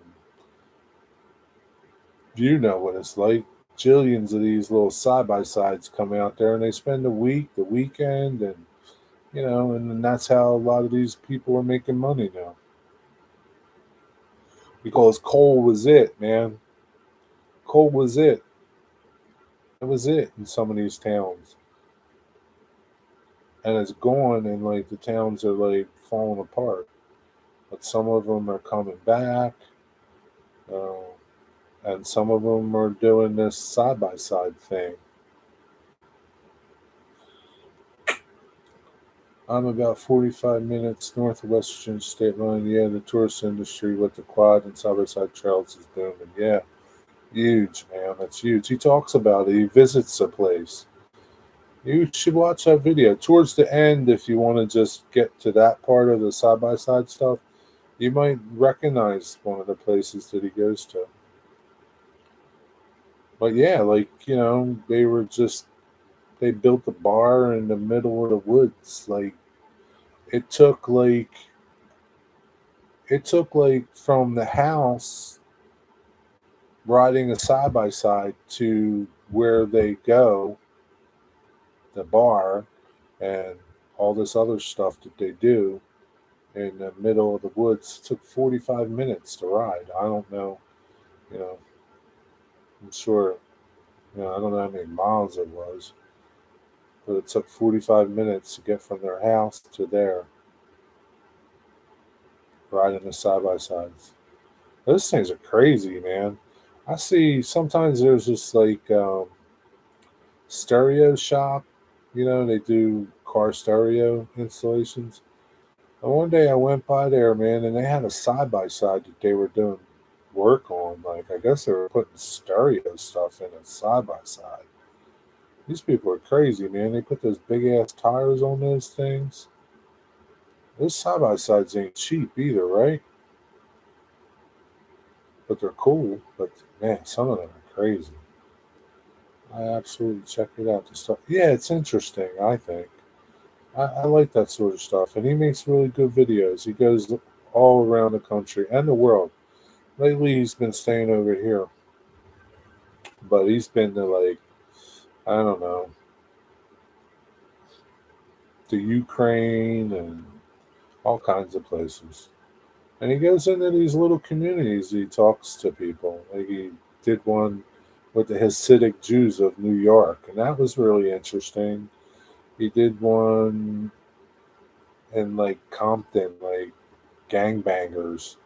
you know what it's like. Jillions of these little side by sides come out there and they spend the week, the weekend, and and then that's how a lot of these people are making money now. Because coal was it, man. Coal was it. It was it in some of these towns. And it's gone, and like the towns are like falling apart. But some of them are coming back. Uh, and some of them are doing this side by side thing. I'm about 45 minutes north of West Virginia state line. Yeah, the tourist industry with the quad and side by side trails is booming. Yeah, huge, man. That's huge. He talks about it. He visits the place. You should watch that video. Towards the end, if you want to just get to that part of the side by side stuff, You might recognize one of the places that he goes to. But yeah, they built the bar in the middle of the woods. It took like it took like from the house riding a side by side to where they go, the bar, and all this other stuff that they do in the middle of the woods. It took 45 minutes to ride. I don't know, you know, I'm sure, I don't know how many miles it was, but it took 45 minutes to get from their house to there, riding the side by sides. Those things are crazy, man. I see sometimes there's this stereo shop, they do car stereo installations. And one day I went by there, man, and they had a side by side that they were doing work on. Like, I guess they were putting stereo stuff in a side by side. These people are crazy, man. They put those big ass tires on those things. Those side by sides ain't cheap either, right? But they're cool. But man, some of them are crazy. I absolutely check it out. The stuff, yeah, it's interesting. I think I like that sort of stuff, and he makes really good videos. He goes all around the country and the world. Lately, he's been staying over here, but he's been to I don't know, the Ukraine and all kinds of places. And he goes into these little communities. He talks to people. Like he did one with the Hasidic Jews of New York, and that was really interesting. He did one in Compton, like gangbangers,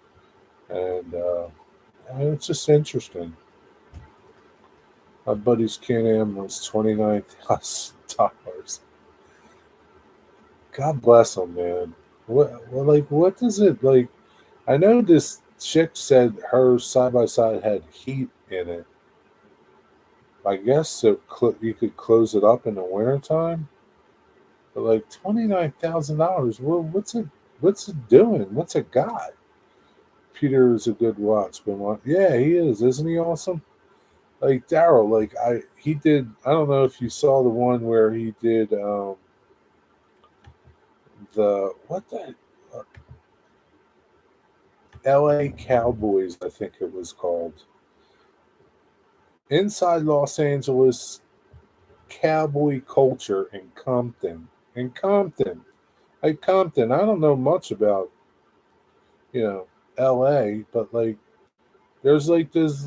and it's just interesting. My buddy's Can-Am was $29,000. God bless him, man. What does it like? I know this chick said her side by side had heat in it. I guess you could close it up in the wintertime, but like $29,000. Well, what's it doing? What's it got? Peter is a good watch, but yeah, he is. Isn't he awesome? Like Daryl, he did. I don't know if you saw the one where he did the what the L.A. Cowboys, I think it was called. Inside Los Angeles cowboy culture in Compton. In Compton. Like Compton, I don't know much about, you know, LA, but there's this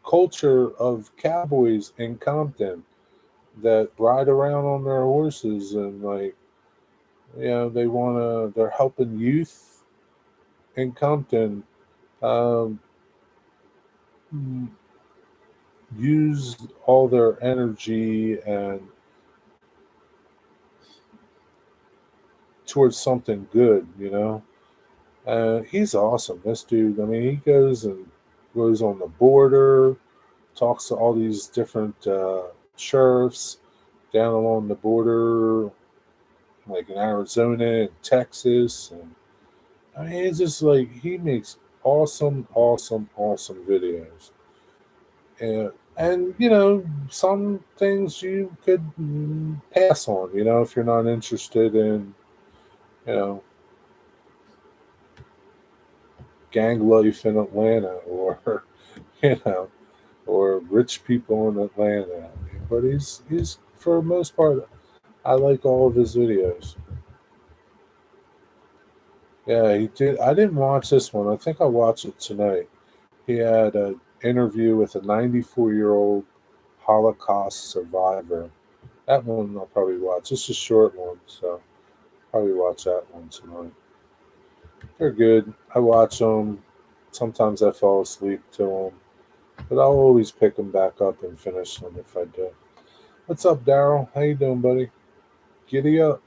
culture of cowboys in Compton that ride around on their horses and they're helping youth in Compton um, use all their energy and towards something good, he's awesome. This dude, I mean, he goes on the border, talks to all these different sheriffs down along the border, like in Arizona and Texas, and I mean, it's just he makes awesome, awesome, awesome videos, and some things you could pass on, if you're not interested in you know gang life in Atlanta or you know or rich people in Atlanta. But he's for the most part, I like all of his videos. Yeah, he did. I didn't watch this one. I think I watched it tonight. He had an interview with a 94-year-old Holocaust survivor. That one I'll probably watch. It's a short one, so probably watch that one tonight. They're good. I watch them. Sometimes I fall asleep to them, but I'll always pick them back up and finish them if I do. What's up, Daryl? How you doing, buddy? Giddy up.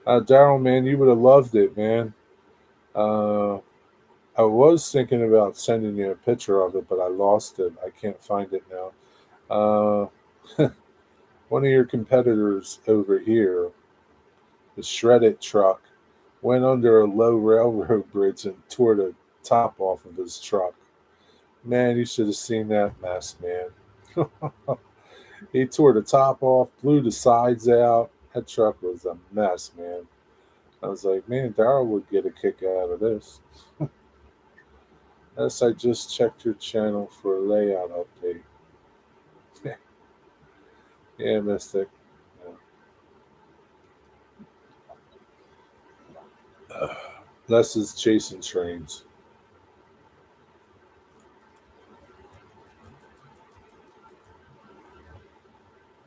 Daryl, man, you would have loved it, man. Uh, I was thinking about sending you a picture of it, but I lost it. I can't find it now. One of your competitors over here, the shredded truck, went under a low railroad bridge and tore the top off of his truck. Man, you should have seen that mess, man. He tore the top off, blew the sides out. That truck was a mess, man. I was like, man, Daryl would get a kick out of this. Yes, I just checked your channel for a layout update. Yeah, Mystic. Yeah. Les is chasing trains.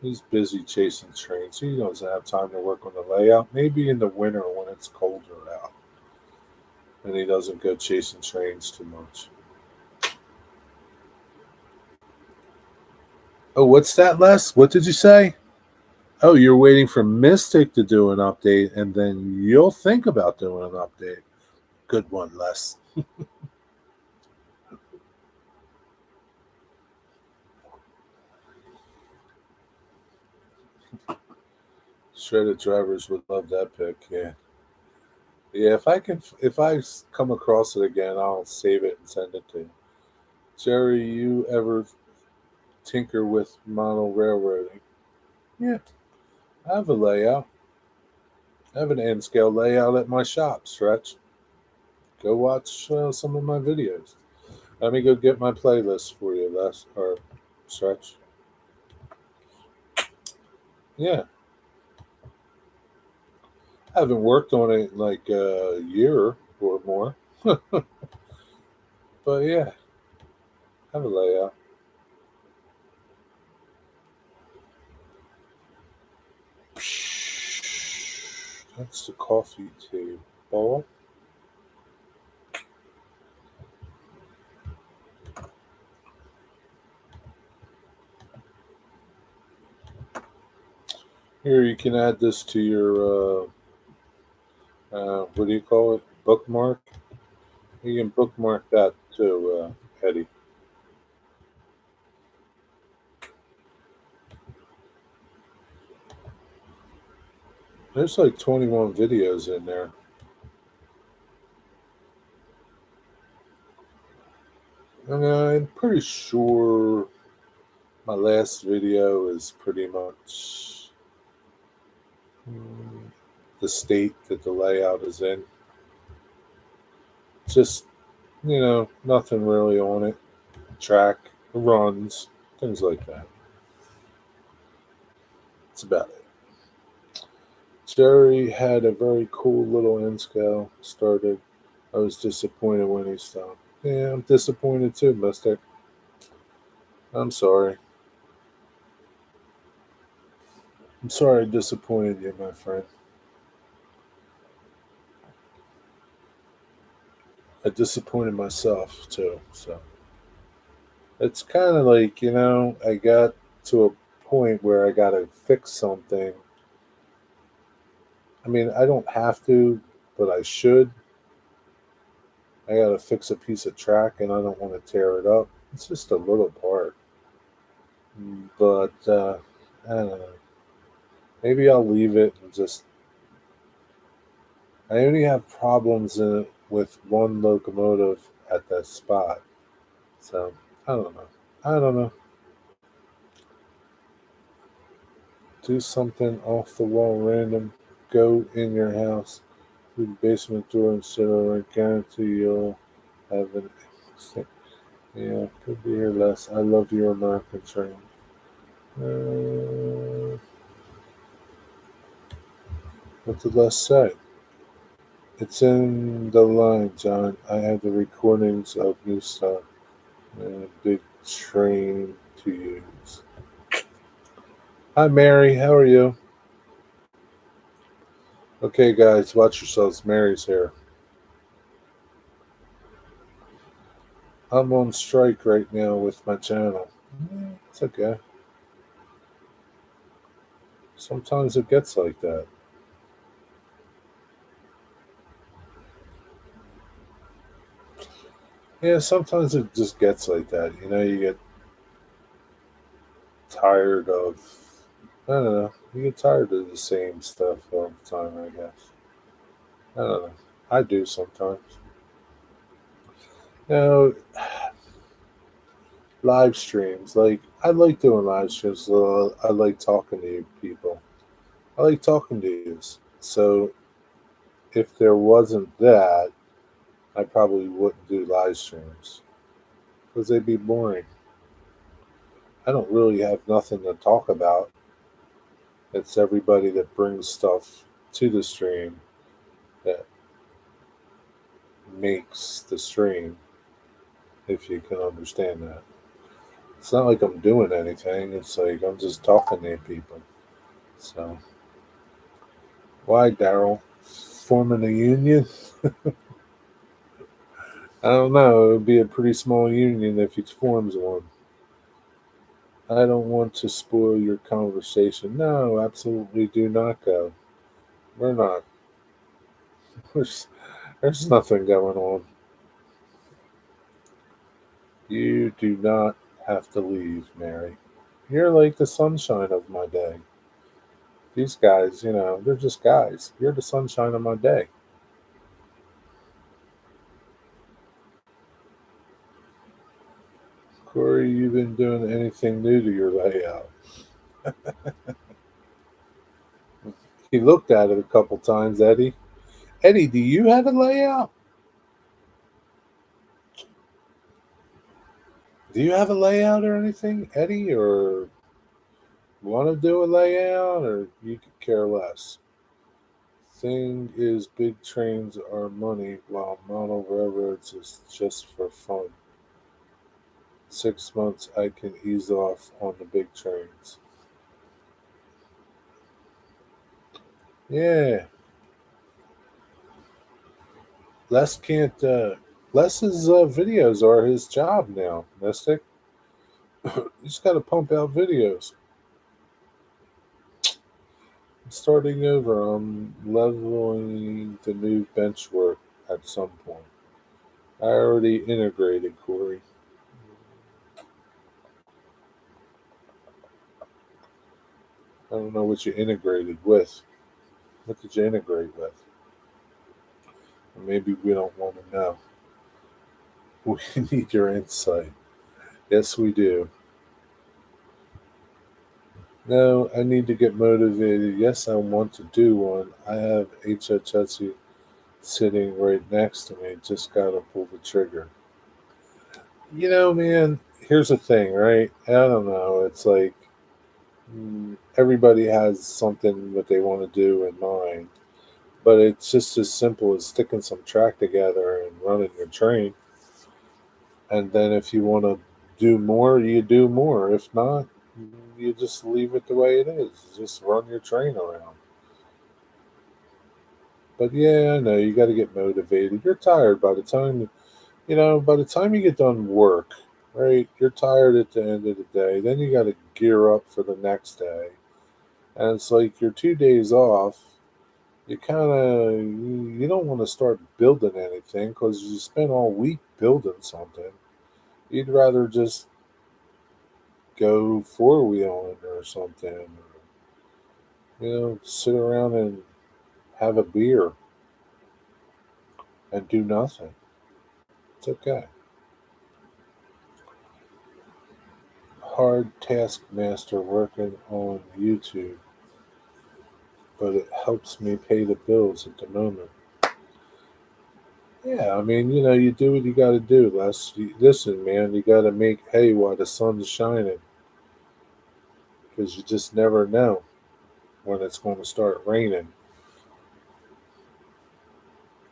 He's busy chasing trains. He doesn't have time to work on the layout. Maybe in the winter when it's colder out. And he doesn't go chasing trains too much. Oh, what's that, Les? What did you say? Oh, you're waiting for Mystic to do an update, and then you'll think about doing an update. Good one, Les. Shredded drivers would love that pick. Yeah, yeah. If I come across it again, I'll save it and send it to you. Jerry, you ever tinker with model railroading? Yeah, I have a layout. I have an N scale layout at my shop. Stretch. Go watch some of my videos. Let me go get my playlist for you, Les or Stretch. Yeah, I haven't worked on it in like a year or more, but yeah, I have a layout. That's the coffee table. Here, you can add this to your what do you call it? Bookmark. You can bookmark that too, Eddie. There's like 21 videos in there. And I'm pretty sure my last video is pretty much the state that the layout is in. Just, nothing really on it. Track, runs, things like that. That's about it. Jerry had a very cool little end scale started. I was disappointed when he stopped. Yeah, I'm disappointed too, Mystic. I'm sorry. I'm sorry I disappointed you, my friend. I disappointed myself too. So it's kind of like, I got to a point where I got to fix something. I mean, I don't have to, but I should. I got to fix a piece of track and I don't want to tear it up. It's just a little part. But I don't know. Maybe I'll leave it and just. I only have problems with one locomotive at that spot. So I don't know. I don't know. Do something off the wall random. Go in your house through the basement door and sit over. I guarantee you'll have an. Yeah, could be here less. I love your American train. What did Les say? It's in the line, John. I have the recordings of new stuff. Big train to use. Hi, Mary. How are you? Okay, guys, watch yourselves. Mary's here. I'm on strike right now with my channel. It's okay. Sometimes it gets like that. Yeah, sometimes it just gets like that. You get tired of I don't know. You get tired of the same stuff all the time, I guess. I don't know. I do sometimes. Now, live streams. Like, I like doing live streams. I like talking to you people. I like talking to you. So, if there wasn't that, I probably wouldn't do live streams because they'd be boring. I don't really have nothing to talk about. It's everybody that brings stuff to the stream that makes the stream, if you can understand that. It's not like I'm doing anything, it's like I'm just talking to people. So, why, Daryl? Forming a union? I don't know. It would be a pretty small union if he forms one. I don't want to spoil your conversation. No, absolutely do not go. We're not. There's, there's nothing going on. You do not have to leave, Mary. You're like the sunshine of my day. These guys, they're just guys. You're the sunshine of my day. Corey, you been doing anything new to your layout? He looked at it a couple times, Eddie. Eddie, do you have a layout? Do you have a layout or anything, Eddie? Or want to do a layout? Or you could care less? Thing is, big trains are money, while model railroads is just for fun. 6 months I can ease off on the big trains. Yeah, Les can't. Les's videos are his job now, Mystic. He's got to pump out videos. Starting over, I'm leveling the new bench work at some point. I already integrated, Corey. I don't know what you integrated with. What did you integrate with? Or maybe we don't want to know. We need your insight. Yes, we do. No, I need to get motivated. Yes, I want to do one. I have HHSU sitting right next to me. Just got to pull the trigger. Man, here's the thing, right? I don't know. It's like everybody has something that they want to do in mind, but it's just as simple as sticking some track together and running your train. And then if you want to do more, you do more. If not, you just leave it the way it is. Just run your train around. But yeah, I know you got to get motivated. You're tired by the time you get done work, right? You're tired at the end of the day. Then you got to gear up for the next day. And it's like your 2 days off, you don't want to start building anything because you spent all week building something. You'd rather just go four wheeling or something, or, sit around and have a beer and do nothing. It's okay. Hard taskmaster working on YouTube, but it helps me pay the bills at the moment. Yeah, I mean, you do what you got to do, Les. Listen, man, you got to make hay while the sun's shining because you just never know when it's going to start raining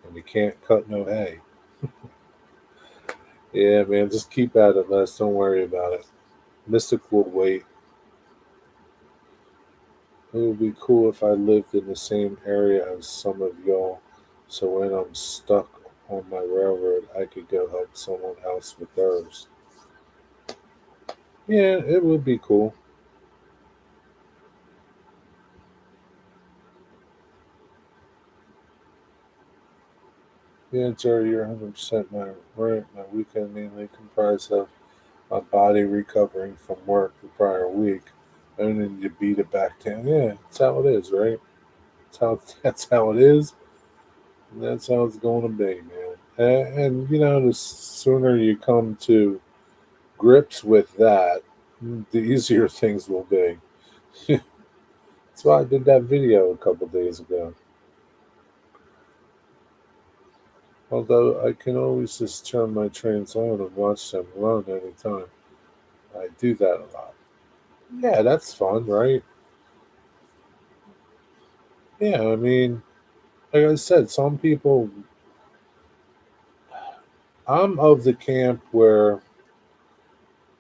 and you can't cut no hay. Yeah, man, just keep at it, Les. Don't worry about it. Mystic will wait. It would be cool if I lived in the same area as some of y'all, so when I'm stuck on my railroad, I could go help someone else with theirs. Yeah, it would be cool. Yeah, Jerry, you're 100% right. My weekend mainly comprised of my body recovering from work the prior week. and then you beat it back down. Yeah, that's how it is, right? That's how it is. And that's how it's going to be, man. And the sooner you come to grips with that, the easier things will be. That's why I did that video a couple days ago. Although I can always just turn my trains on and watch them run anytime. I do that a lot. Yeah, that's fun, right? Yeah, I mean, like I said, some people, I'm of the camp where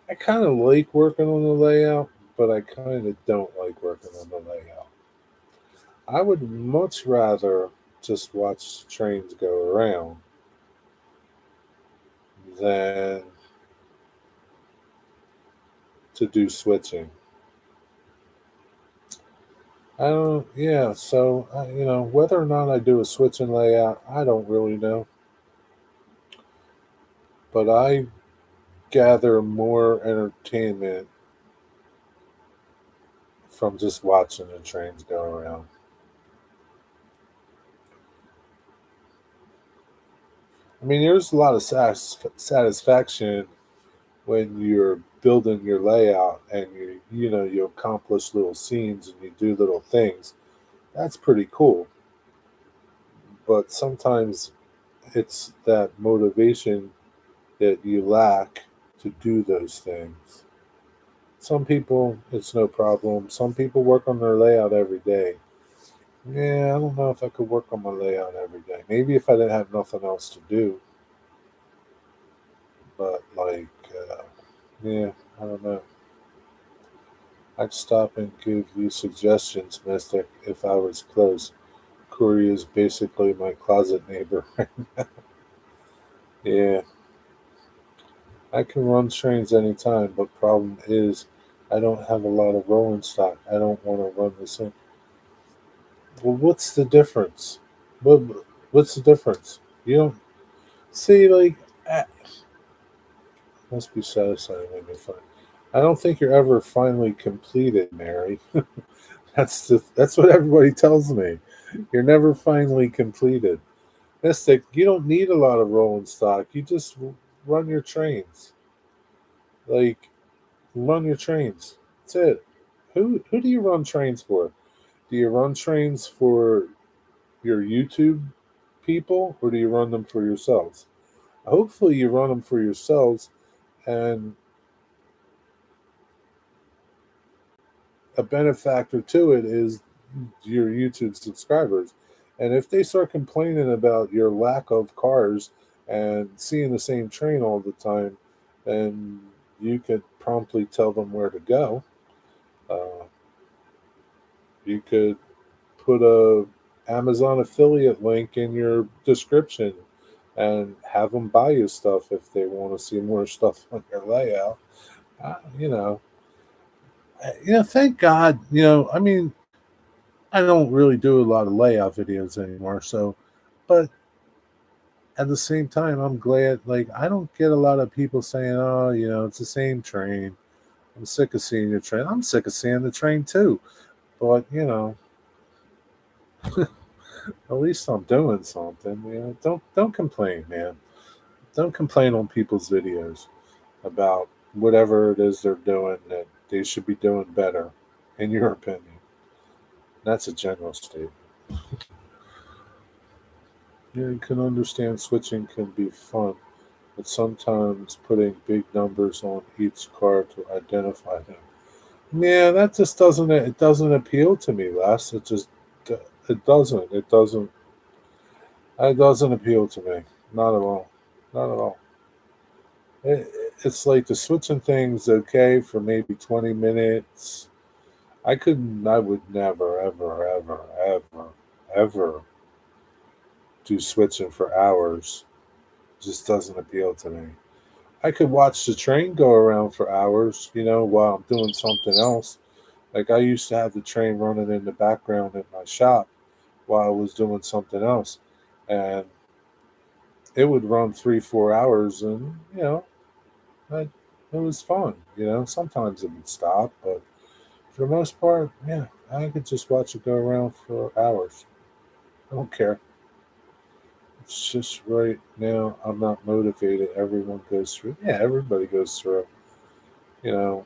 I kind of like working on the layout, but I kind of don't like working on the layout. I would much rather just watch trains go around than to do switching. I don't, yeah, so, whether or not I do a switching layout, I don't really know. But I gather more entertainment from just watching the trains go around. I mean, there's a lot of satisfaction when you're building your layout and you accomplish little scenes and you do little things. That's pretty cool. But sometimes it's that motivation that you lack to do those things. Some people, it's no problem. Some people work on their layout every day. Yeah, I don't know if I could work on my layout every day. Maybe if I didn't have nothing else to do. But, like, yeah, I don't know. I'd stop and give you suggestions, Mystic, if I was close. Corey is basically my closet neighbor. Yeah, I can run trains anytime, but problem is I don't have a lot of rolling stock. I don't want to run the same. Well, what's the difference? What, what's the difference? You don't see, like, ah, must be satisfying when you're fine. I don't think you're ever finally completed, Mary. That's what everybody tells me. You're never finally completed. Mystic, you don't need a lot of rolling stock. You just run your trains. Like, run your trains. That's it. Who do you run trains for? Do you run trains for your YouTube people, or do you run them for yourselves? Hopefully, you run them for yourselves, and a benefactor to it is your YouTube subscribers. And if they start complaining about your lack of cars and seeing the same train all the time, then you could promptly tell them where to go. Uh, you could put a Amazon affiliate link in your description and have them buy you stuff if they want to see more stuff on your layout. Uh, you know, thank God. I mean, I don't really do a lot of layout videos anymore. So, but at the same time, I'm glad. Like, I don't get a lot of people saying, "Oh, it's the same train." I'm sick of seeing your train. I'm sick of seeing the train too. But at least I'm doing something. Don't complain, man. Don't complain on people's videos about whatever it is they're doing that they should be doing better, in your opinion. That's a general statement. Yeah, you can understand switching can be fun, but sometimes putting big numbers on each car to identify them. Yeah, that just doesn't appeal to me, Les. It doesn't. It doesn't appeal to me. Not at all. Not at all. It, it's like the switching thing's okay for maybe 20 minutes. I would never, ever, ever, ever, ever do switching for hours. Just doesn't appeal to me. I could watch the train go around for hours, while I'm doing something else. Like, I used to have the train running in the background at my shop while I was doing something else. And it would run 3, 4 hours, and, I, it was fun. Sometimes it would stop, but For the most part, yeah, I could just watch it go around for hours. I don't care. It's just right now I'm not motivated. Everyone goes through. Yeah, everybody goes through. You know,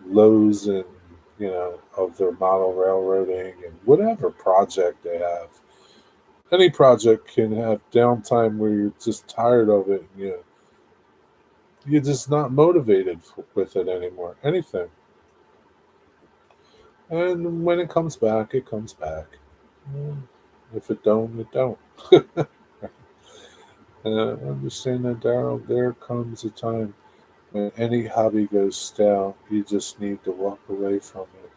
lows and of their model railroading and whatever project they have. Any project can have downtime where you're just tired of it. And you're just not motivated with it anymore. Anything, and when it comes back, it comes back. Mm, If it don't, it don't. Understand that, Daryl. There comes a time when any hobby goes stale. You just need to walk away from it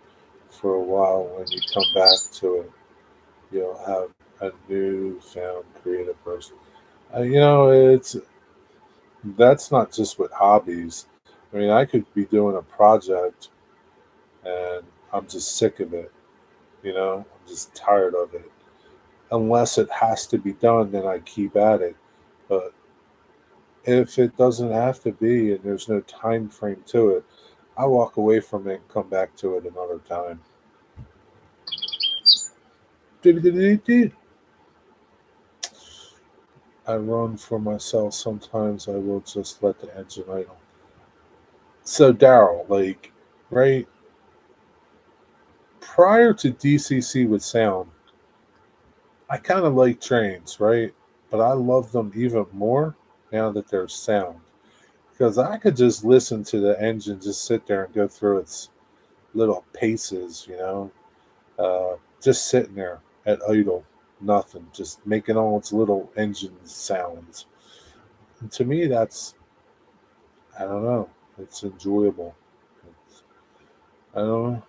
for a while. When you come back to it, you'll have a new found creative person. It's that's not just with hobbies. I mean, I could be doing a project and I'm just sick of it. I'm just tired of it. Unless it has to be done, then I keep at it. But if it doesn't have to be and there's no time frame to it, I walk away from it and come back to it another time. I run for myself. Sometimes I will just let the engine idle. So, Daryl, like, right prior to DCC with sound, I kind of like trains, right? But I love them even more now that there's sound. Because I could just listen to the engine just sit there and go through its little paces, just sitting there at idle, nothing, just making all its little engine sounds. And to me, I don't know, it's enjoyable. It's, I don't know.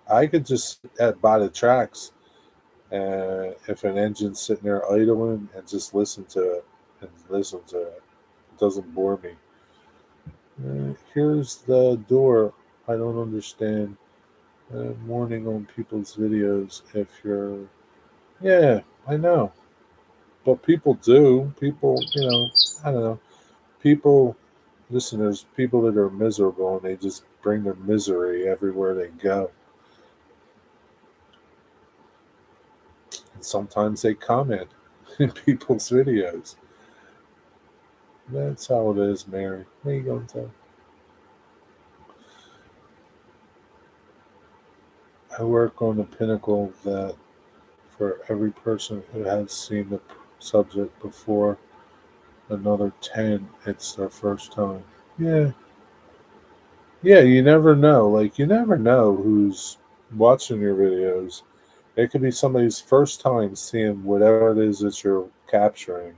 I could just sit by the tracks, and if an engine's sitting there idling and just listen to it and listen to it, it doesn't bore me. Here's the door. I don't understand. Warning on people's videos if you're. Yeah, I know. But people do. People, I don't know. People, listen, there's people that are miserable and they just bring their misery everywhere they go. And sometimes they comment in people's videos. That's how it is, Mary. What are you going to tell? I work on the pinnacle that for every person who has seen the subject before, another 10, it's their first time. Yeah. Yeah, you never know. Like, you never know who's watching your videos. It could be somebody's first time seeing whatever it is that you're capturing.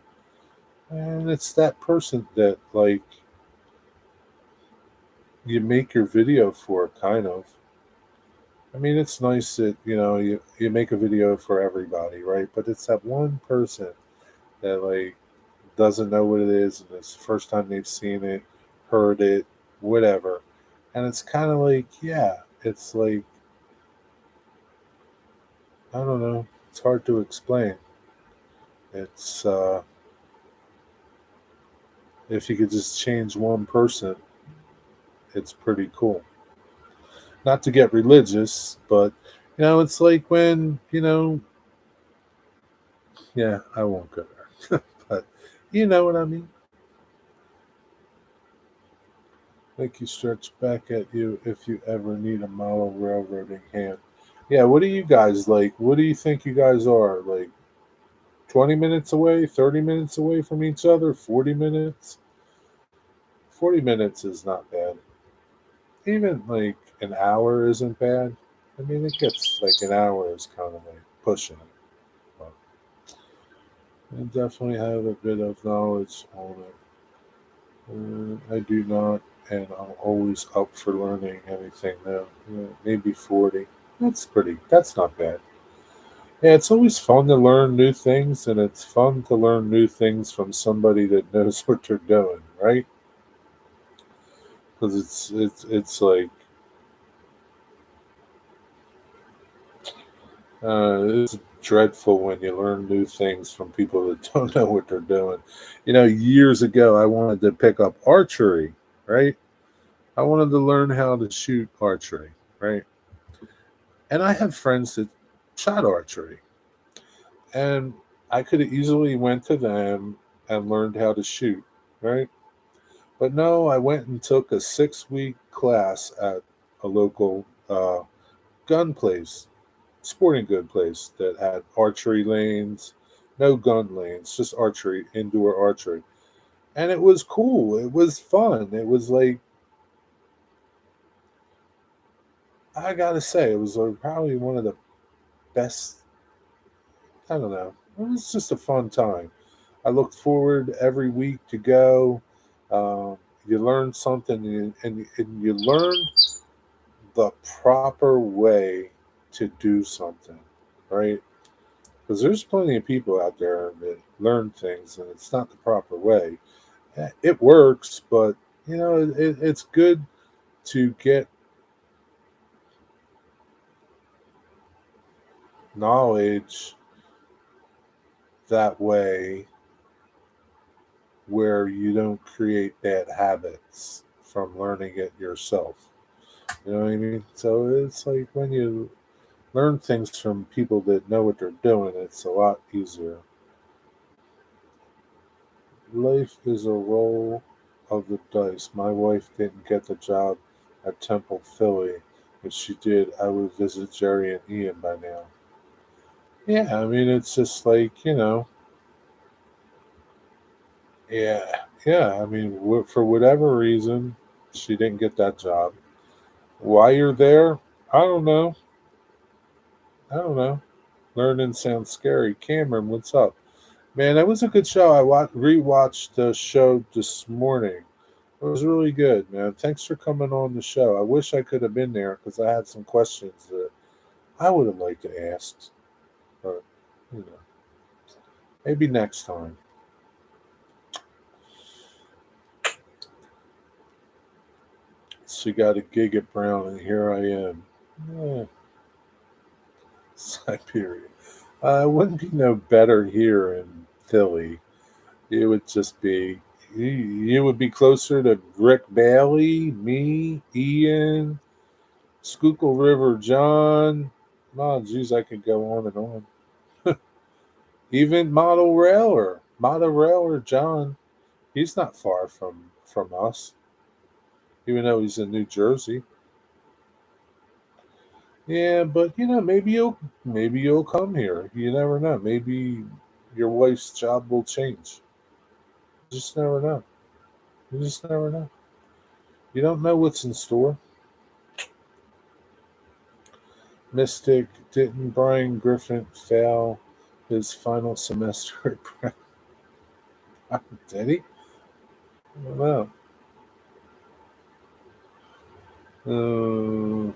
And it's that person that, like, you make your video for, kind of. I mean, it's nice that, you make a video for everybody, right? But it's that one person that, like, doesn't know what it is and it's the first time they've seen it, heard it, whatever. And it's kind of like, yeah, it's like, I don't know, it's hard to explain. It's, if you could just change one person, it's pretty cool. Not to get religious, but, it's like when, yeah, I won't go there. But you know what I mean? Make you stretch back at you if you ever need a model railroading hand. Yeah, what do you guys like? What do you think you guys are? Like 20 minutes away, 30 minutes away from each other, 40 minutes? 40 minutes is not bad. Even like an hour isn't bad. I mean, it gets like an hour is kind of like pushing it. But I definitely have a bit of knowledge on it. I do not, and I'm always up for learning anything new. Maybe 40. That's not bad. Yeah, it's always fun to learn new things, and it's fun to learn new things from somebody that knows what they're doing, right? Because it's like it's dreadful when you learn new things from people that don't know what they're doing. Years ago, I wanted to pick up archery, right? I wanted to learn how to shoot archery, right? And I have friends that shot archery, and I could have easily went to them and learned how to shoot, right? But no, I went and took a 6 week class at a local gun place, sporting good place that had archery lanes, no gun lanes, just archery, indoor archery. And it was cool. It was fun. It was like, I gotta say, it was like probably one of the best. I don't know. It was just a fun time. I looked forward every week to go. Um, you learn something, and you learn the proper way to do something, right? Because there's plenty of people out there that learn things and it's not the proper way. It works, but it's good to get knowledge that way where you don't create bad habits from learning it yourself. You know what I mean? So it's like when you learn things from people that know what they're doing, it's a lot easier. Life is a roll of the dice. My wife didn't get the job at Temple, Philly. If she did, I would visit Jerry and Ian by now. Yeah, I mean, it's just like, yeah, yeah. I mean, for whatever reason, she didn't get that job. Why you're there? I don't know. I don't know. Learning sounds scary. Cameron, what's up? Man, that was a good show. I rewatched the show this morning. It was really good, man. Thanks for coming on the show. I wish I could have been there because I had some questions that I would have liked to ask, but you know, maybe next time. She got a gig at Brown, and here I am. Yeah, Siberia. It wouldn't be no better here in Philly. It would just be you would be closer to Rick Bailey, me, Ian, Schuylkill River John. Oh, geez, I could go on and on. Even Model Railer John, he's not far from us, even though he's in New Jersey. Yeah, but maybe you'll come here. You never know. Maybe your wife's job will change. You just never know. You just never know. You don't know what's in store. Mystic, didn't Brian Griffin fail his final semester at Brown? Did he? I don't know. Uh,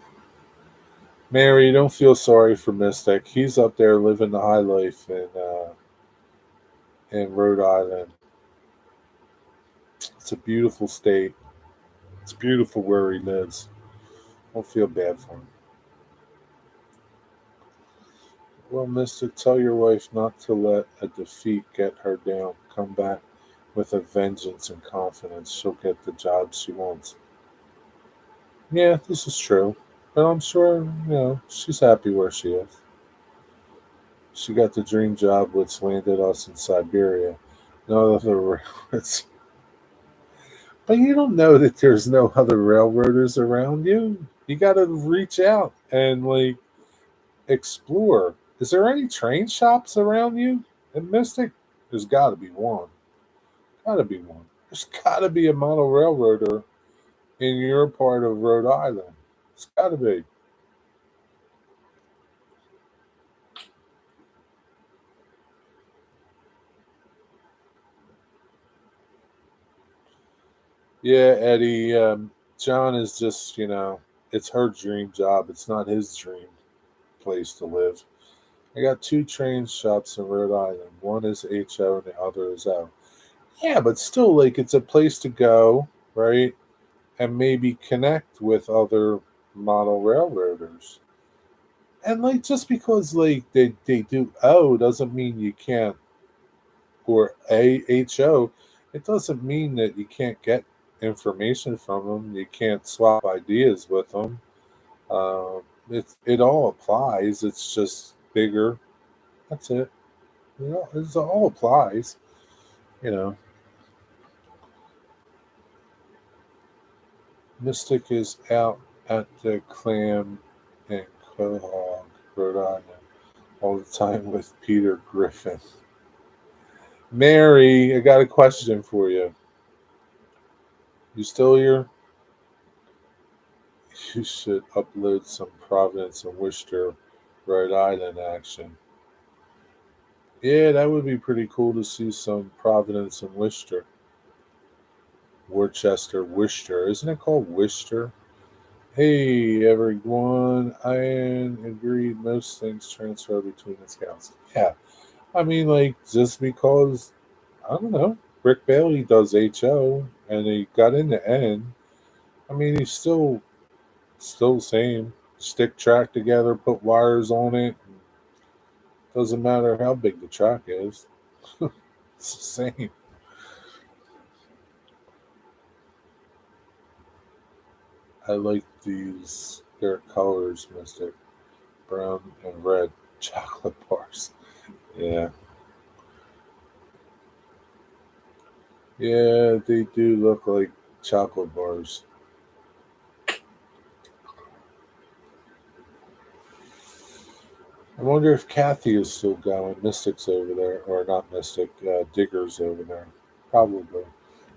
Mary, don't feel sorry for Mystic. He's up there living the high life in Rhode Island. It's a beautiful state. It's beautiful where he lives. Don't feel bad for him. Well, Mystic, tell your wife not to let a defeat get her down. Come back with a vengeance and confidence. She'll get the job she wants. Yeah, this is true. But I'm sure, she's happy where she is. She got the dream job which landed us in Siberia. No other railroads. But you don't know that there's no other railroaders around you. You got to reach out and like explore. Is there any train shops around you in Mystic? There's got to be one. Got to be one. There's got to be a model railroader in your part of Rhode Island. It's got to be. Yeah, Eddie. John is just, it's her dream job. It's not his dream place to live. I got two train shops in Rhode Island. One is HO and the other is O. Yeah, but still, like, it's a place to go, right? And maybe connect with other model railroaders. And, like, just because, like, they do O doesn't mean you can't, or AHO, it doesn't mean that you can't get information from them. You can't swap ideas with them. It all applies. It's just bigger. That's it. It all applies. You know, Mystic is out at the Clam in Quahog, Rhode Island, all the time with Peter Griffin. Mary, I got a question for you. You still here? You should upload some Providence and Worcester, Rhode Island action. Yeah, that would be pretty cool to see some Providence and Worcester. Worcester, Worcester. Isn't it called Worcester? Hey, everyone. I agreed most things transfer between accounts. Yeah. I mean, like, just because, I don't know, Rick Bailey does HO and he got in the end. I mean, he's still the same. Stick track together, put wires on it. Doesn't matter how big the track is. It's the same. I like these. Their colors, Mystic. Brown and red chocolate bars. Yeah. Yeah, they do look like chocolate bars. I wonder if Kathy is still going. Mystic's over there, or not Mystic, Digger's over there. Probably.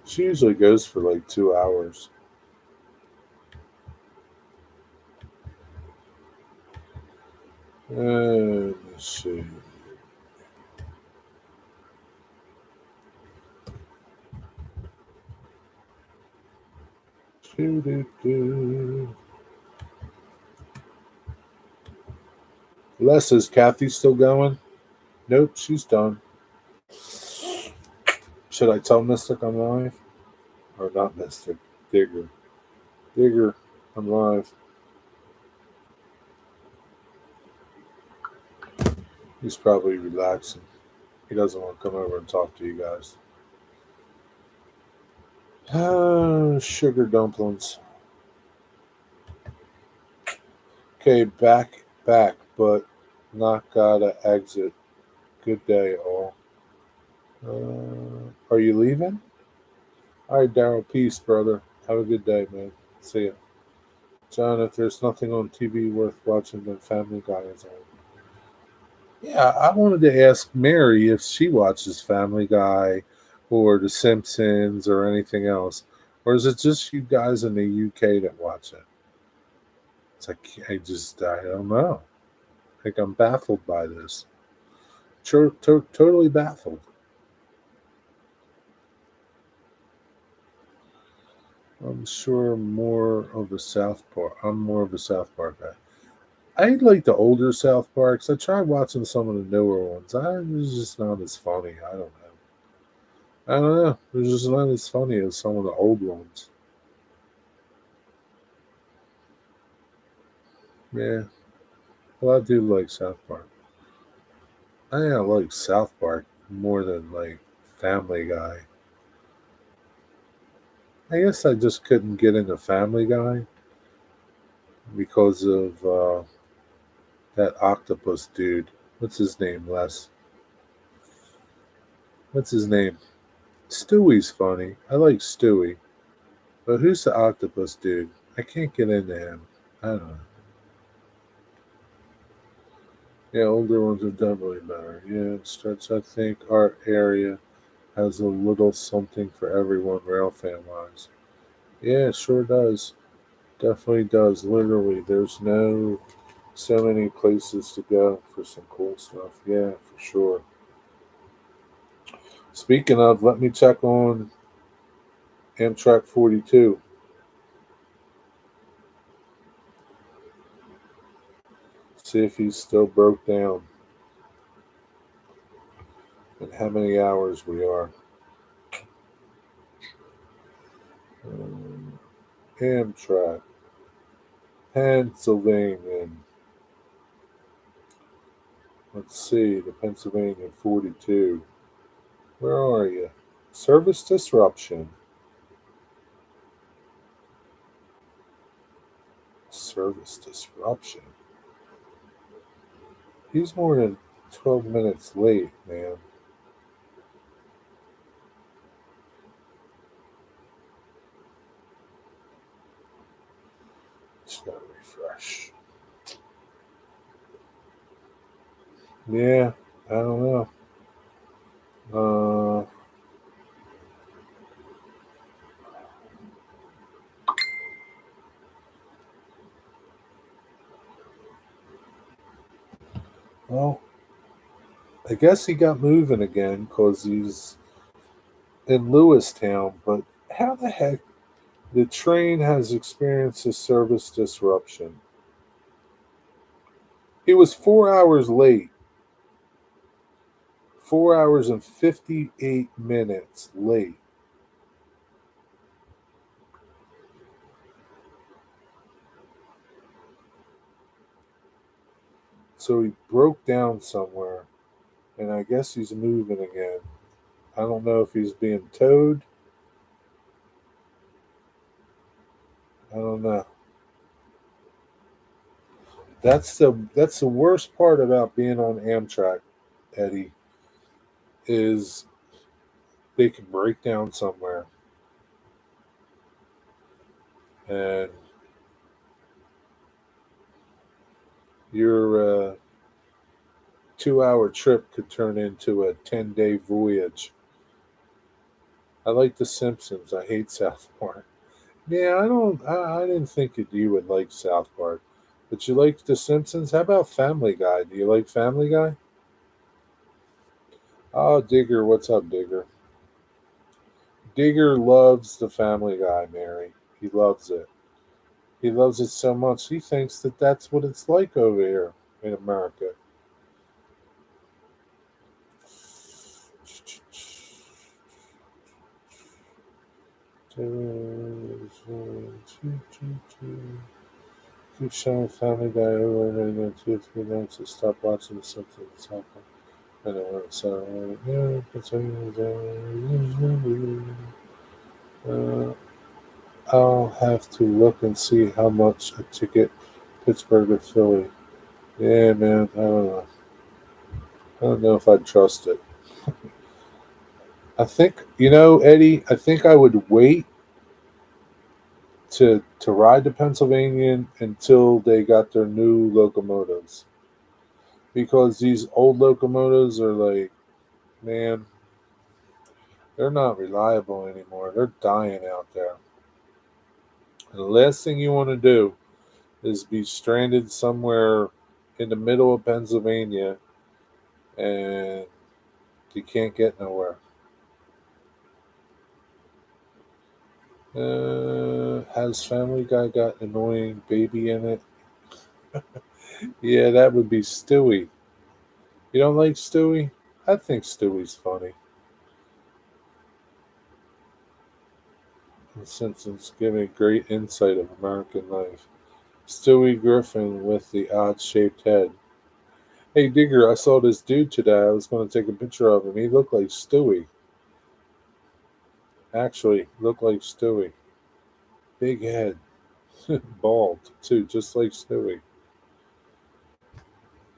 She usually goes for like 2 hours. Let me see. Doo-doo-doo. Les, is Kathy still going? Nope, she's done. Should I tell Mystic I'm live? Or not Mystic? Digger. Digger, I'm live. He's probably relaxing. He doesn't want to come over and talk to you guys. Sugar dumplings. Okay, back, but not gotta exit. Good day, all. Are you leaving? All right, Daryl. Peace, brother. Have a good day, man. See ya. John, if there's nothing on TV worth watching, then Family Guy is on. Yeah, I wanted to ask Mary if she watches Family Guy or The Simpsons or anything else. Or is it just you guys in the UK that watch it? It's like, I don't know. Like, I'm baffled by this. Totally baffled. I'm sure more of a South Park. I'm more of a South Park guy. I like the older South Parks. I tried watching some of the newer ones. It's just not as funny. I don't know. I don't know. It's just not as funny as some of the old ones. Yeah. Well, I do like South Park. I think I like South Park more than like Family Guy. I guess I just couldn't get into Family Guy because of that octopus dude. What's his name, Les? What's his name? Stewie's funny. I like Stewie. But who's the octopus dude? I can't get into him. I don't know. Yeah, older ones are definitely better. Yeah, it starts. I think our area has a little something for everyone, rail fan wise. Yeah, it sure does. Definitely does. Literally, there's so many places to go for some cool stuff. Yeah, for sure. Speaking of, let me check on Amtrak 42. See if he's still broke down and how many hours we are. Um, Amtrak, Pennsylvania. Let's see, the Pennsylvania 42. Where are you? Service disruption. service disruption. He's more than 12 minutes late, man. Just gotta refresh. Yeah, I don't know. Uh, well, I guess he got moving again because he's in Lewistown, but how the heck the train has experienced a service disruption? He was 4 hours late, 4 hours and 58 minutes late. So he broke down somewhere, and I guess he's moving again. I don't know if he's being towed. I don't know. That's the worst part about being on Amtrak, Eddie, is they can break down somewhere, and your 2 hour trip could turn into a 10-day voyage. I like The Simpsons. I hate South Park. Yeah, I don't. I didn't think that you would like South Park, but you like The Simpsons. How about Family Guy? Do you like Family Guy? Oh, Digger, what's up, Digger? Digger loves the Family Guy, Mary. He loves it. He loves it so much. He thinks that that's what it's like over here in America. Keep showing Family Guy over and over 2 or 3 nights to stop watching something that's happening. I don't know. So, yeah, I'll have to look and see how much a ticket Pittsburgh to Philly. Yeah, man. I don't know. I don't know if I'd trust it. I think Eddie. I think I would wait to ride to Pennsylvania until they got their new locomotives because these old locomotives are like, man, they're not reliable anymore. They're dying out there. And the last thing you want to do is be stranded somewhere in the middle of Pennsylvania and you can't get nowhere. Has Family Guy got annoying baby in it? Yeah, that would be Stewie. You don't like Stewie? I think Stewie's funny. The Simpsons giving great insight of American life. Stewie Griffin with the odd shaped head. Hey Digger, I saw this dude today. I was going to take a picture of him. He looked like Stewie. Actually, looked like Stewie. Big head. Bald, too, just like Stewie.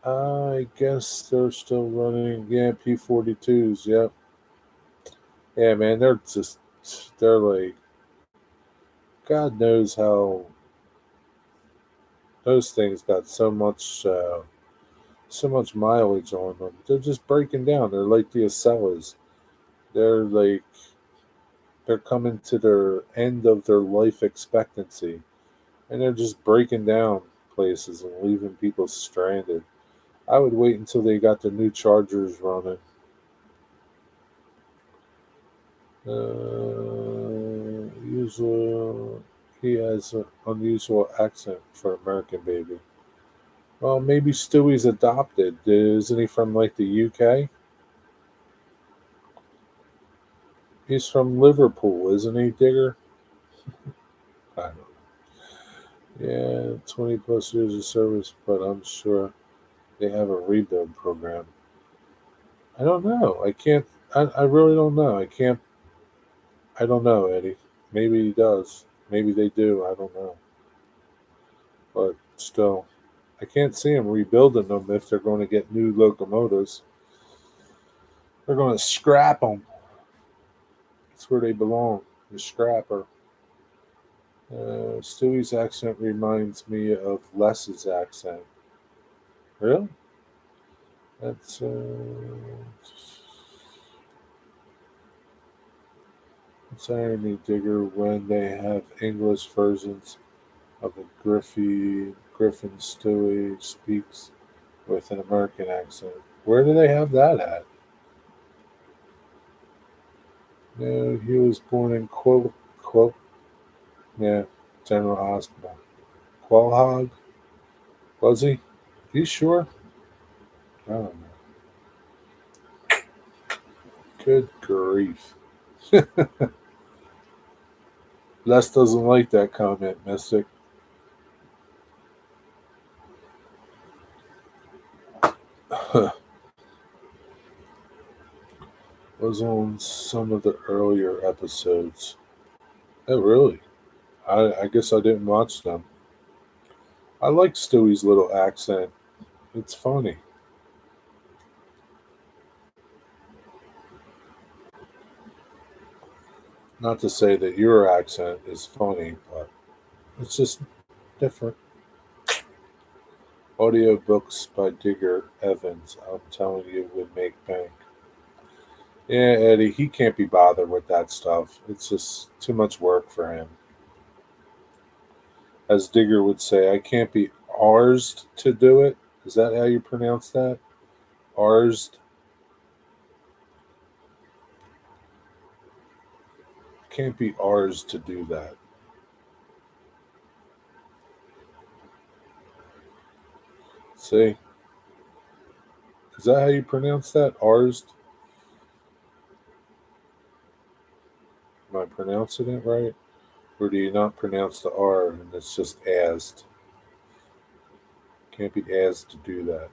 I guess they're still running. Yeah, P-42s. Yep. Yeah, man, they're like, God knows how those things got so much mileage on them. They're just breaking down. They're like the Acellas. They're like they're coming to their end of their life expectancy, and they're just breaking down places and leaving people stranded. I would wait until they got the new Chargers running. Usual. He has an unusual accent for American baby. Well, maybe Stewie's adopted. Isn't he from like the UK? He's from Liverpool, isn't he, Digger? I don't know. Yeah, 20 plus years of service, but I'm sure they have a rebuild program. I don't know. I can't. I really don't know. I can't. I don't know, Eddie. Maybe he does. Maybe they do. I don't know. But still, I can't see them rebuilding them if they're going to get new locomotives. They're going to scrap them. That's where they belong, the scrapper. Stewie's accent reminds me of Les's accent. Really? That's it's irony, Digger, when they have English versions of a Griffin Stewie speaks with an American accent. Where do they have that at? No, he was born in yeah, General Hospital. Qualhog? Was he? You sure? I don't know. Good grief. Les doesn't like that comment, Mystic. Was on some of the earlier episodes. Oh, really? I guess I didn't watch them. I like Stewie's little accent. It's funny. Not to say that your accent is funny, but it's just different. Audiobooks by Digger Evans, I'm telling you, would make bank. Yeah, Eddie, he can't be bothered with that stuff. It's just too much work for him. As Digger would say, I can't be arsed to do it. Is that how you pronounce that? Arsed? Can't be ours to do that. See? Is that how you pronounce that? Ours? Am I pronouncing it right? Or do you not pronounce the R and it's just ased? Can't be asked to do that.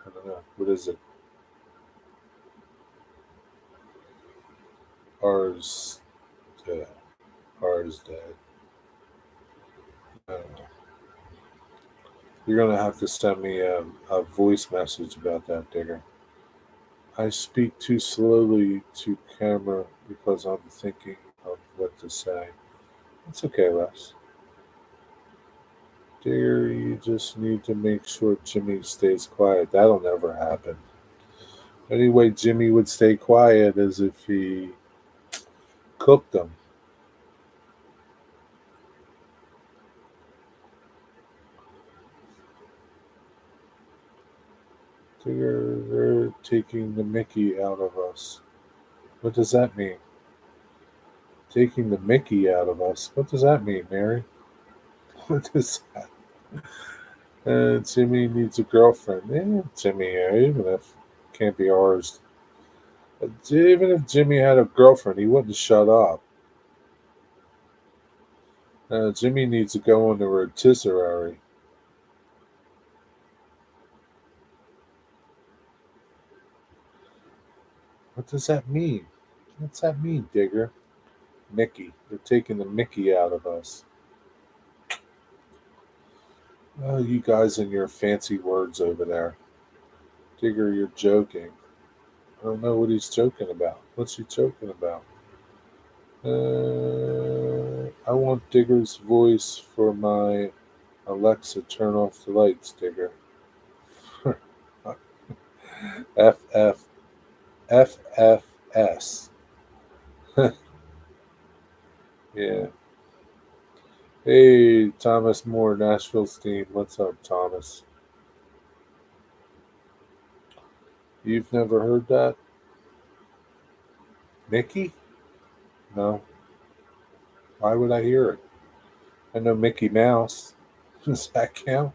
I don't know. What is it? Ours. Uh, ours dead. I don't know. You're going to have to send me a voice message about that, Digger. I speak too slowly to camera because I'm thinking of what to say. It's okay, Les. Dear, you just need to make sure Jimmy stays quiet. That'll never happen. Any way Jimmy would stay quiet is if he cooked them. They're taking the Mickey out of us. What does that mean? Taking the Mickey out of us. What does that mean, Mary? What does that? Jimmy needs a girlfriend. Jimmy, even if can't be ours. Even if Jimmy had a girlfriend, he wouldn't shut up. Jimmy needs to go on the rotisserie. What does that mean? What's that mean, Digger? Mickey. They're taking the Mickey out of us. Oh, you guys and your fancy words over there. Digger, you're joking. I don't know what he's joking about. What's he joking about? I want Digger's voice for my Alexa. Turn off the lights, Digger. F F F F S. Yeah. Hey, Thomas Moore, Nashville Steam. What's up, Thomas? You've never heard that? Mickey? No. Why would I hear it? I know Mickey Mouse. Does that count?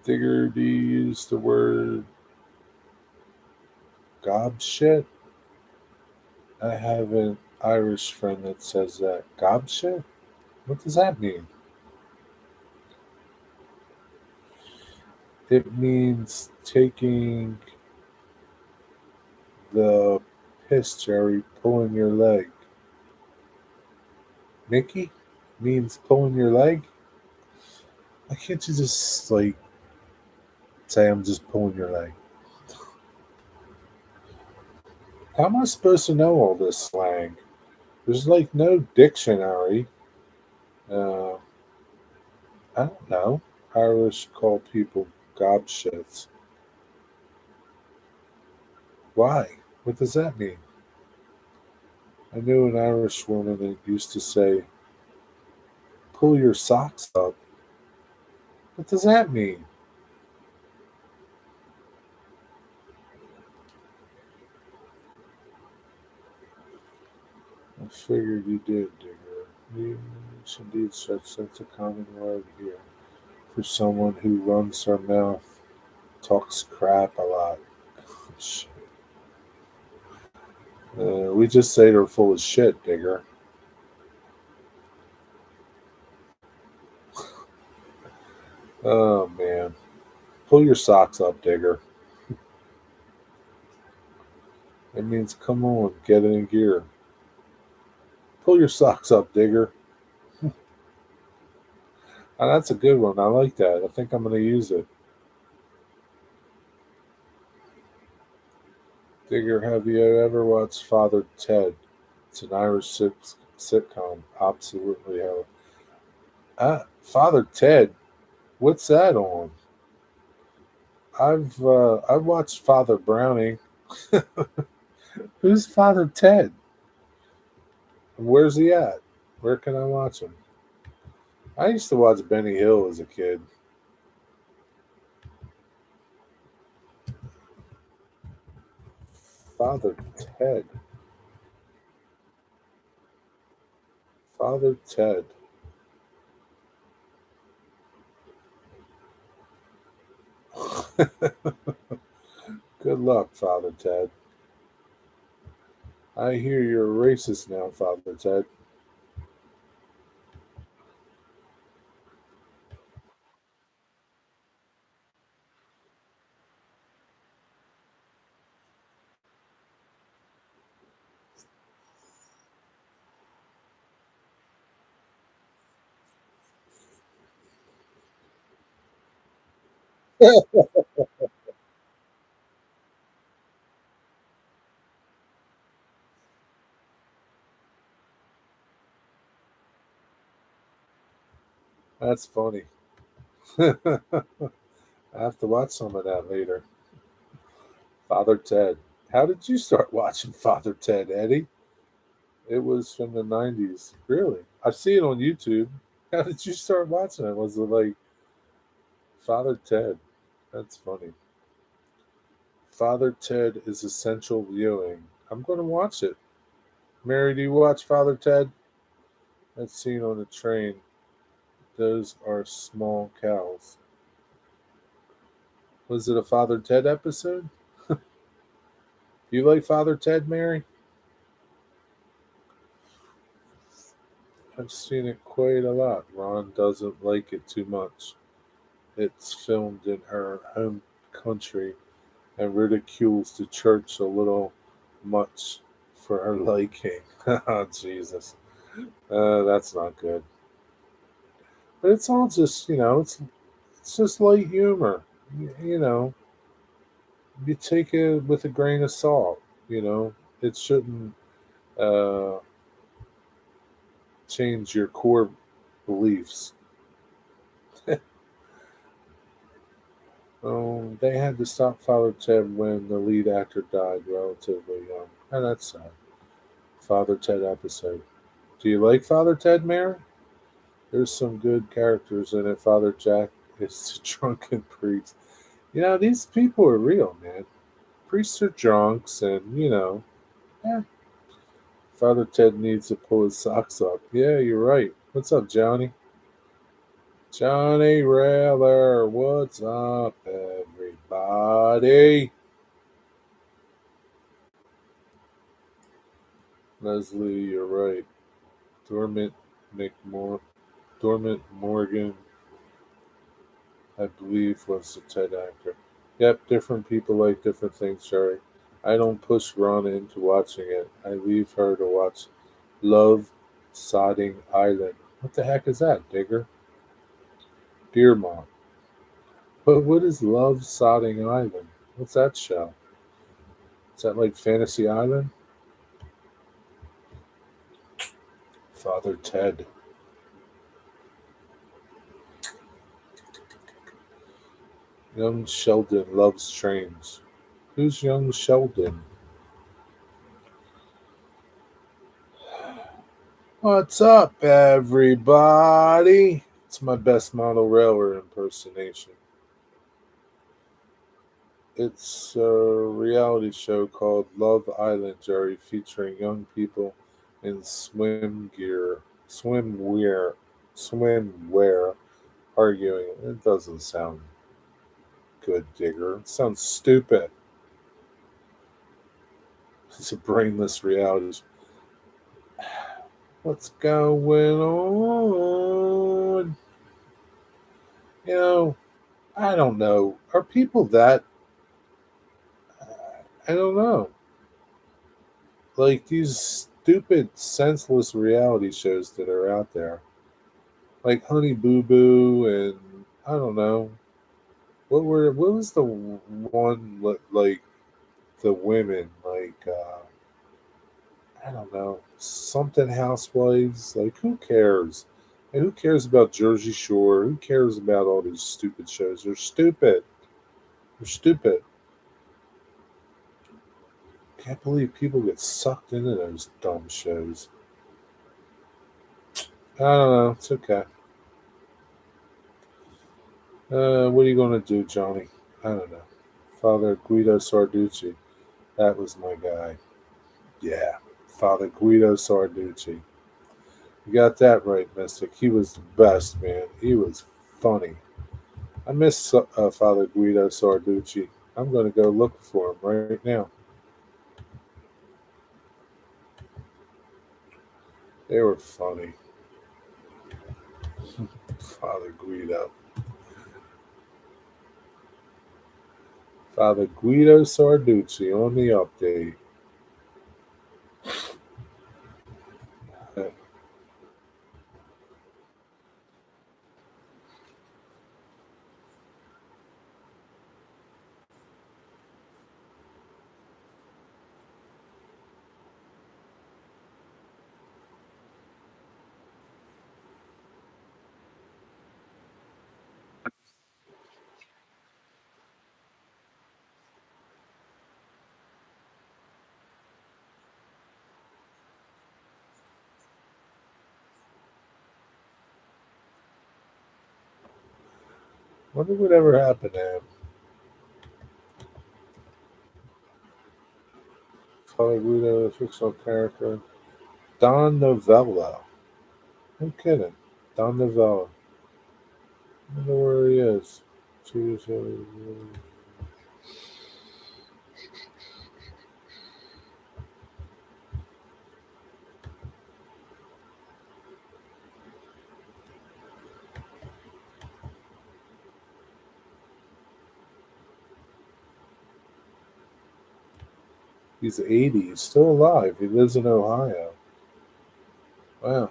Digger, do you use the word gob shit? I have an Irish friend that says that. Gob shit? What does that mean? It means taking the piss, Jerry, pulling your leg. Mickey? means pulling your leg? Why can't you just like say I'm just pulling your leg? How am I supposed to know all this slang? There's like no dictionary. Uh, I don't know. Irish call people gobshits. Why? What does that mean? I knew an Irish woman that used to say, pull your socks up. What does that mean? I figured you did, Digger. You should indeed such that's a common word here for someone who runs their mouth, talks crap a lot. Shit. We just say they're full of shit, Digger. Oh man, pull your socks up, Digger. It means come on, get in gear. Pull your socks up, Digger. That's a good one. I like that. I think I'm going to use it. Digger, have you ever watched Father Ted? It's an Irish sitcom. Absolutely have. Father Ted. What's that on? I've watched Father Browning. Who's Father Ted? And where's he at? Where can I watch him? I used to watch Benny Hill as a kid. Father Ted. Father Ted. Good luck, Father Ted. I hear you're a racist now, Father Ted. That's funny. I have to watch some of that later. Father Ted. How did you start watching Father Ted, Eddie? It was from the 90s. Really? I see it on YouTube. How did you start watching it? Was it like Father Ted? That's funny. Father Ted is essential viewing. I'm going to watch it. Mary, do you watch Father Ted? That scene on the train. Those are small cows. Was it a Father Ted episode? Do you like Father Ted, Mary? I've seen it quite a lot. Ron doesn't like it too much. It's filmed in her home country and ridicules the church a little much for her liking. Oh, Jesus. That's not good. But it's all just, it's just light humor. You know, you take it with a grain of salt. You know, it shouldn't uh, change your core beliefs. They had to stop Father Ted when the lead actor died relatively young. And that's sad. Father Ted episode. Do you like Father Ted, Mary? There's some good characters in it. Father Jack is the drunken priest. These people are real, man. Priests are drunks, and, yeah, Father Ted needs to pull his socks up. Yeah, you're right. What's up, Johnny? Johnny Raylor, what's up, everybody? Leslie, you're right. Dormant McMor Dormant Morgan, I believe, was the Ted actor. Yep, different people like different things, Sherry. I don't push Ron into watching it. I leave her to watch Love Sodding Island. What the heck is that, Digger? Dear Mom. But what is Love Sodding Island? What's that show? Is that like Fantasy Island? Father Ted. Young Sheldon loves trains. Who's young Sheldon? What's up, everybody? It's my best model railroad impersonation. It's a reality show called Love Island, Jerry, featuring young people in swimwear, arguing. It doesn't sound good, Digger. It sounds stupid. It's a brainless reality. What's going on? You know, I don't know. Are people that? I don't know. Like these stupid, senseless reality shows that are out there, like Honey Boo Boo, and I don't know what was the one like the women like I don't know something Housewives. Like who cares? And who cares about Jersey Shore? Who cares about all these stupid shows? They're stupid. They're stupid. Can't believe people get sucked into those dumb shows. I don't know. It's okay. What are you going to do, Johnny? I don't know. Father Guido Sarducci. That was my guy. Yeah. Father Guido Sarducci. You got that right, Mystic. He was the best, man. He was funny. I miss Father Guido Sarducci. I'm going to go look for him right now. They were funny. Father Guido. Father Guido Sarducci on the update. Wonder what ever happened to him. Father Guido, fictional character. Don Novello. No kidding. Don Novello. I wonder where he is. He's 80. He's still alive. He lives in Ohio. Wow.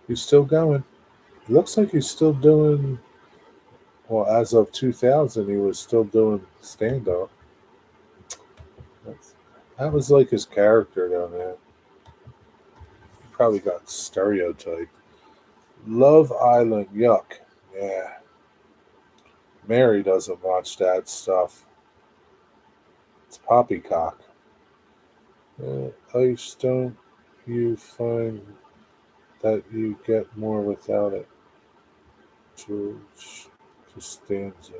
He's still going. It looks like he's still doing, well, as of 2000, he was still doing stand up. That was like his character down there. He probably got stereotyped. Love Island. Yuck. Yeah. Mary doesn't watch that stuff. It's poppycock. Ice, don't you find that you get more without it? George Costanza.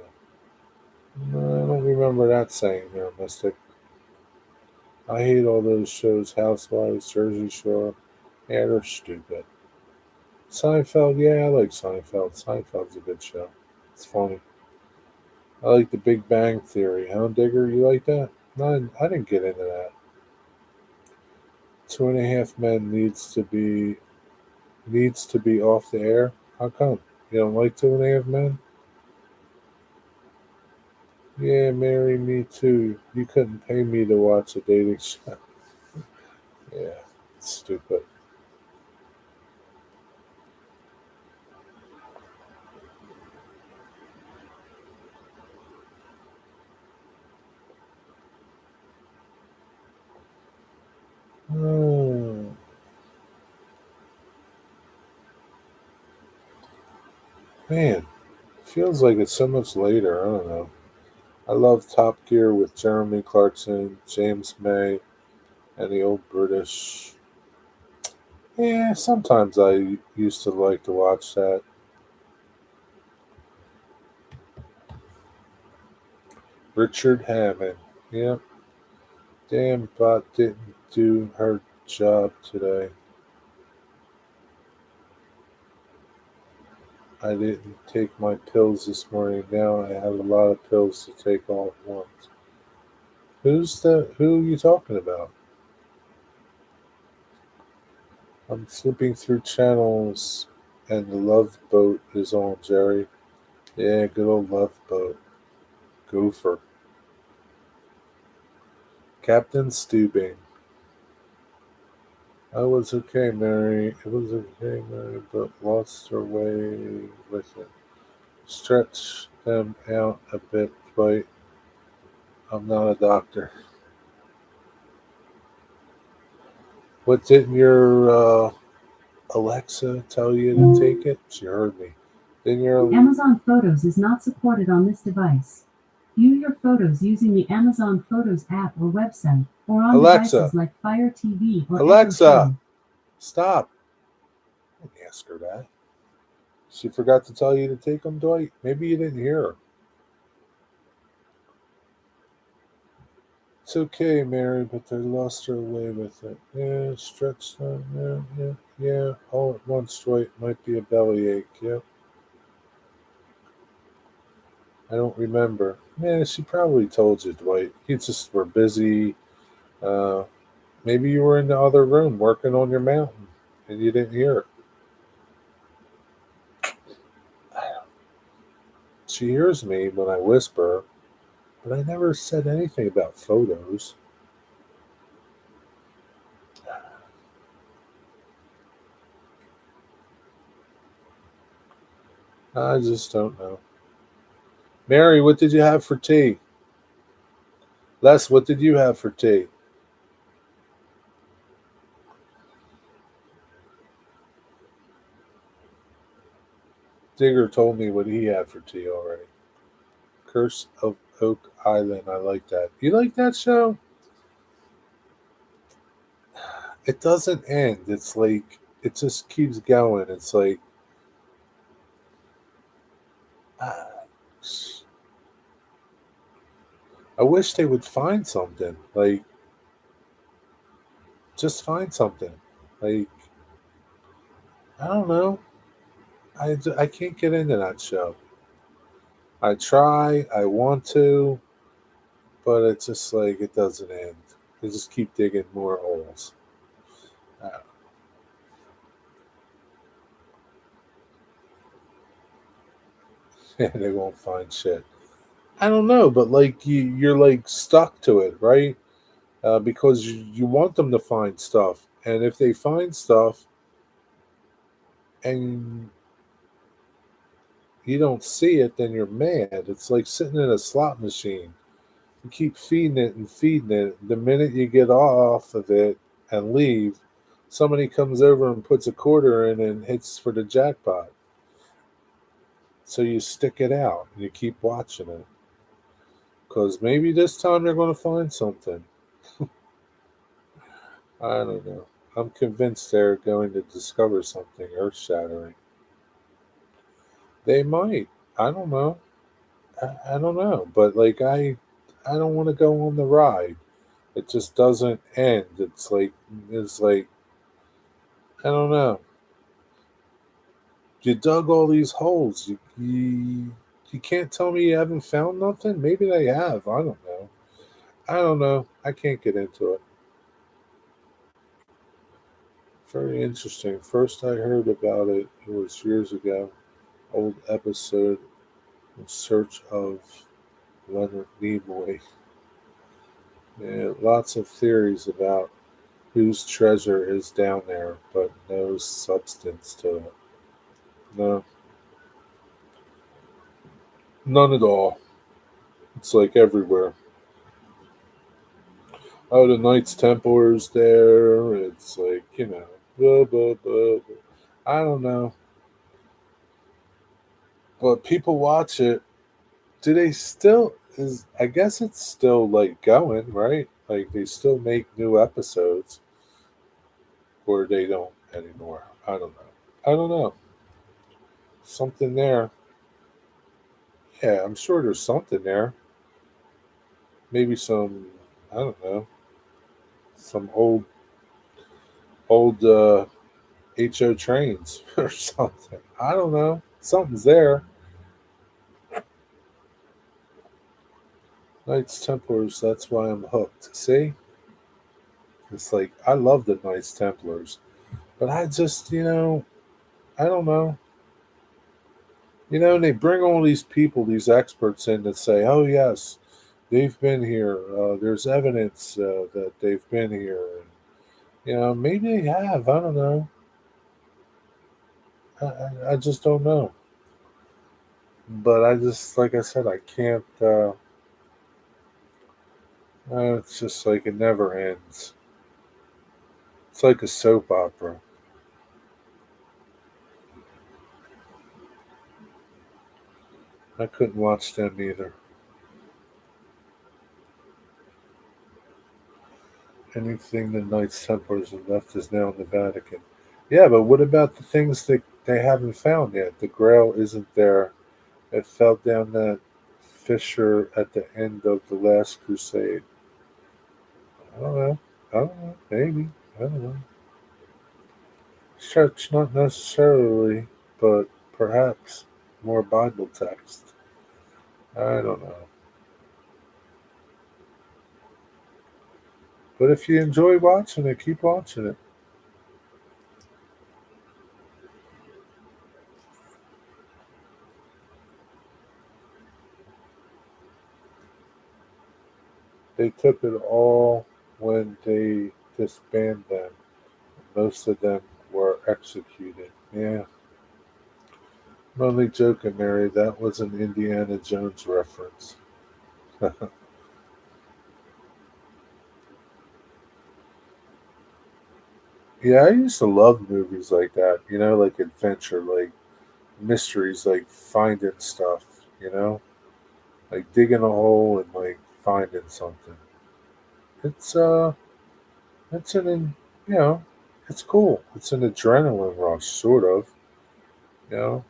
No, I don't remember that saying there, Mystic. I hate all those shows, Housewives, Jersey Shore. Yeah, they're stupid. Seinfeld, yeah, I like Seinfeld. Seinfeld's a good show. It's funny. I like the Big Bang Theory. Huh, Digger? You like that? No, I didn't get into that. Two and a Half Men needs to be off the air. How come? You don't like Two and a Half Men? Yeah, Mary, me too. You couldn't pay me to watch a dating show. Yeah, it's stupid. Man, feels like it's so much later. I don't know. I love Top Gear with Jeremy Clarkson, James May, and the old British. Yeah, sometimes I used to like to watch that. Richard Hammond. Yep. Damn bot didn't do her job today. I didn't take my pills this morning. Now I have a lot of pills to take all at once. Who are you talking about? I'm flipping through channels and the Love Boat is on, Jerry. Yeah, good old Love Boat. Gopher. Captain Steubing. I was okay, Mary. It was okay, Mary, but lost her way with it. Stretch them out a bit, but I'm not a doctor. What didn't your Alexa tell you to take it? She heard me. Didn't your Amazon Photos is not supported on this device. View your photos using the Amazon Photos app or website, or on Alexa? devices like Fire TV or Echo Alexa, Show. stop. I didn't ask her that. She forgot to tell you to take them, Dwight. Maybe you didn't hear her. It's okay, Mary, but they lost her way with it. Yeah, stretch them. Yeah. All at once, Dwight. Might be a bellyache. Yep. I don't remember. Yeah, she probably told you, Dwight. You just were busy. Uh, Maybe you were in the other room working on your mountain and you didn't hear it. She hears me when I whisper, but I never said anything about photos. I just don't know. Mary, what did you have for tea? Les, what did you have for tea? Digger told me what he had for tea already. Curse of Oak Island. I like that. You like that show? It doesn't end. It's like it just keeps going. It's like ah, I wish they would find something. Like just find something. Like I don't know. I can't get into that show. I try. I want to, but it's just like it doesn't end. They just keep digging more holes. Uh, and they won't find shit. I don't know, but like you're like stuck to it, right? Because you want them to find stuff, and if they find stuff and you don't see it, then you're mad. It's like sitting in a slot machine. You keep feeding it and feeding it. The minute you get off of it and leave, somebody comes over and puts a quarter in and hits for the jackpot. So you stick it out and you keep watching it. Because maybe this time they're going to find something. I don't know. I'm convinced they're going to discover something earth shattering. They might. I don't know. I don't know. But like I don't want to go on the ride. It just doesn't end. It's like I don't know. You dug all these holes. You can't tell me you haven't found nothing. Maybe they have. I don't know. I don't know. I can't get into it. Very interesting. First I heard about it. It was years ago. Old episode in search of Leonard Nimoy. Yeah, lots of theories about whose treasure is down there, but no substance to it. No, none at all. It's like everywhere. Oh, the Knights Templar's there. It's like, blah, blah, blah, blah. I don't know. But people watch it. Do they still is I guess it's still like going, right? Like they still make new episodes or they don't anymore. I don't know. I don't know. Something there. Yeah, I'm sure there's something there. Maybe some I don't know. Some old HO trains or something. I don't know. Something's there. Knights Templars, that's why I'm hooked. See? It's like I love the Knights Templars. But I just, I don't know. And they bring all these people, these experts in that say, oh, yes, they've been here. There's evidence that they've been here. And, maybe they have. I don't know. I just don't know. But I just, like I said, I can't. It's just like it never ends. It's like a soap opera. I couldn't watch them either. Anything the Knights Templars have left is now in the Vatican. Yeah, but what about the things that they haven't found yet? The Grail isn't there. It fell down that fissure at the end of the last crusade. I don't know. I don't know. Maybe. I don't know. Church, not necessarily, but perhaps more Bible text. I don't know. But if you enjoy watching it, keep watching it. They took it all when they disbanded them. Most of them were executed. Yeah. I'm only joking, Mary. That was an Indiana Jones reference. Yeah, I used to love movies like that, like adventure, like mysteries, like finding stuff, like digging a hole and like finding something. It's it's you know, it's cool. It's an adrenaline rush, sort of, you know.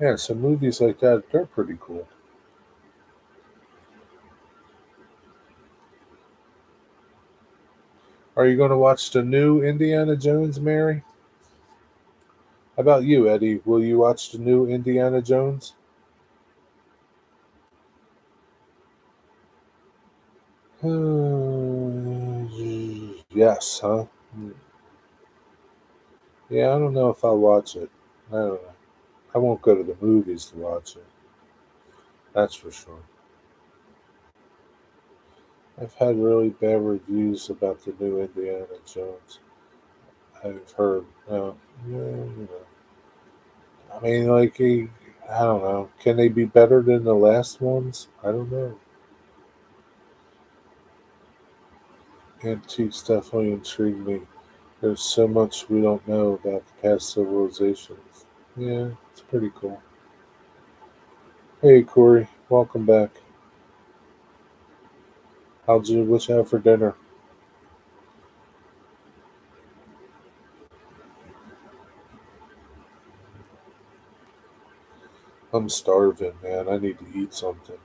Yeah, so movies like that, they're pretty cool. Are you going to watch the new Indiana Jones, Mary? How about you, Eddie? Will you watch the new Indiana Jones? Yes, huh? Yeah, I don't know if I'll watch it. I don't know. I won't go to the movies to watch it. That's for sure. I've had really bad reviews about the new Indiana Jones. I've heard. Yeah, I mean, like, I don't know. Can they be better than the last ones? I don't know. Antiques definitely intrigue me. There's so much we don't know about the past civilizations. Yeah, it's pretty cool. Hey, Corey, welcome back. What you have for dinner? I'm starving, man. I need to eat something.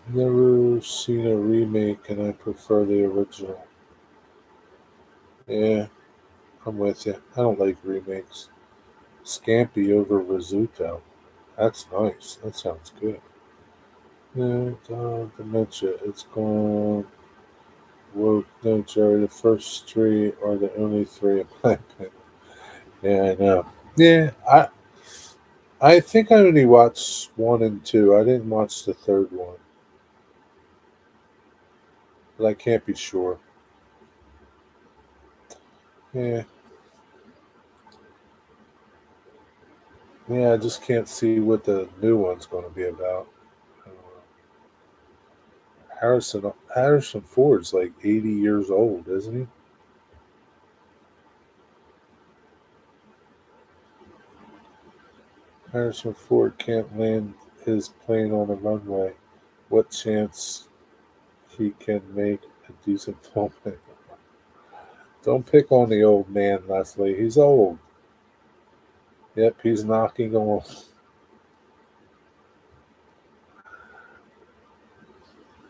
Never seen a remake, and I prefer the original. Yeah, I'm with you. I don't like remakes. Scampi over risotto. That's nice. That sounds good. Yeah, dementia. It's gone. Woke. No, Jerry. The first three are the only three in my opinion. Yeah, I know. Yeah, I think I only watched one and two. I didn't watch the third one, but I can't be sure. Yeah, yeah. I just can't see what the new one's going to be about. I don't know. Harrison Ford's like 80 years old, isn't he? Harrison Ford can't land his plane on a runway. What chance he can make a decent film? Don't pick on the old man, Leslie. He's old. Yep, he's knocking on.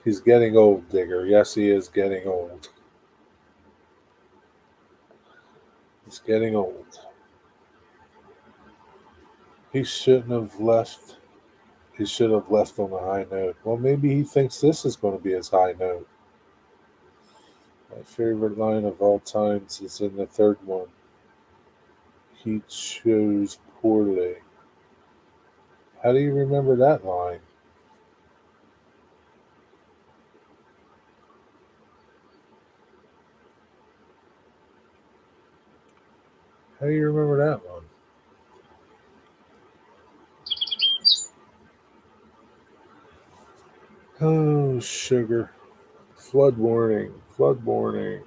He's getting old, Digger. Yes, he is getting old. He's getting old. He shouldn't have left. He should have left on a high note. Well, maybe he thinks this is going to be his high note. My favorite line of all times is in the third one. He chose poorly. How do you remember that line? How do you remember that one? Oh, sugar. Flood warning. Flood warning.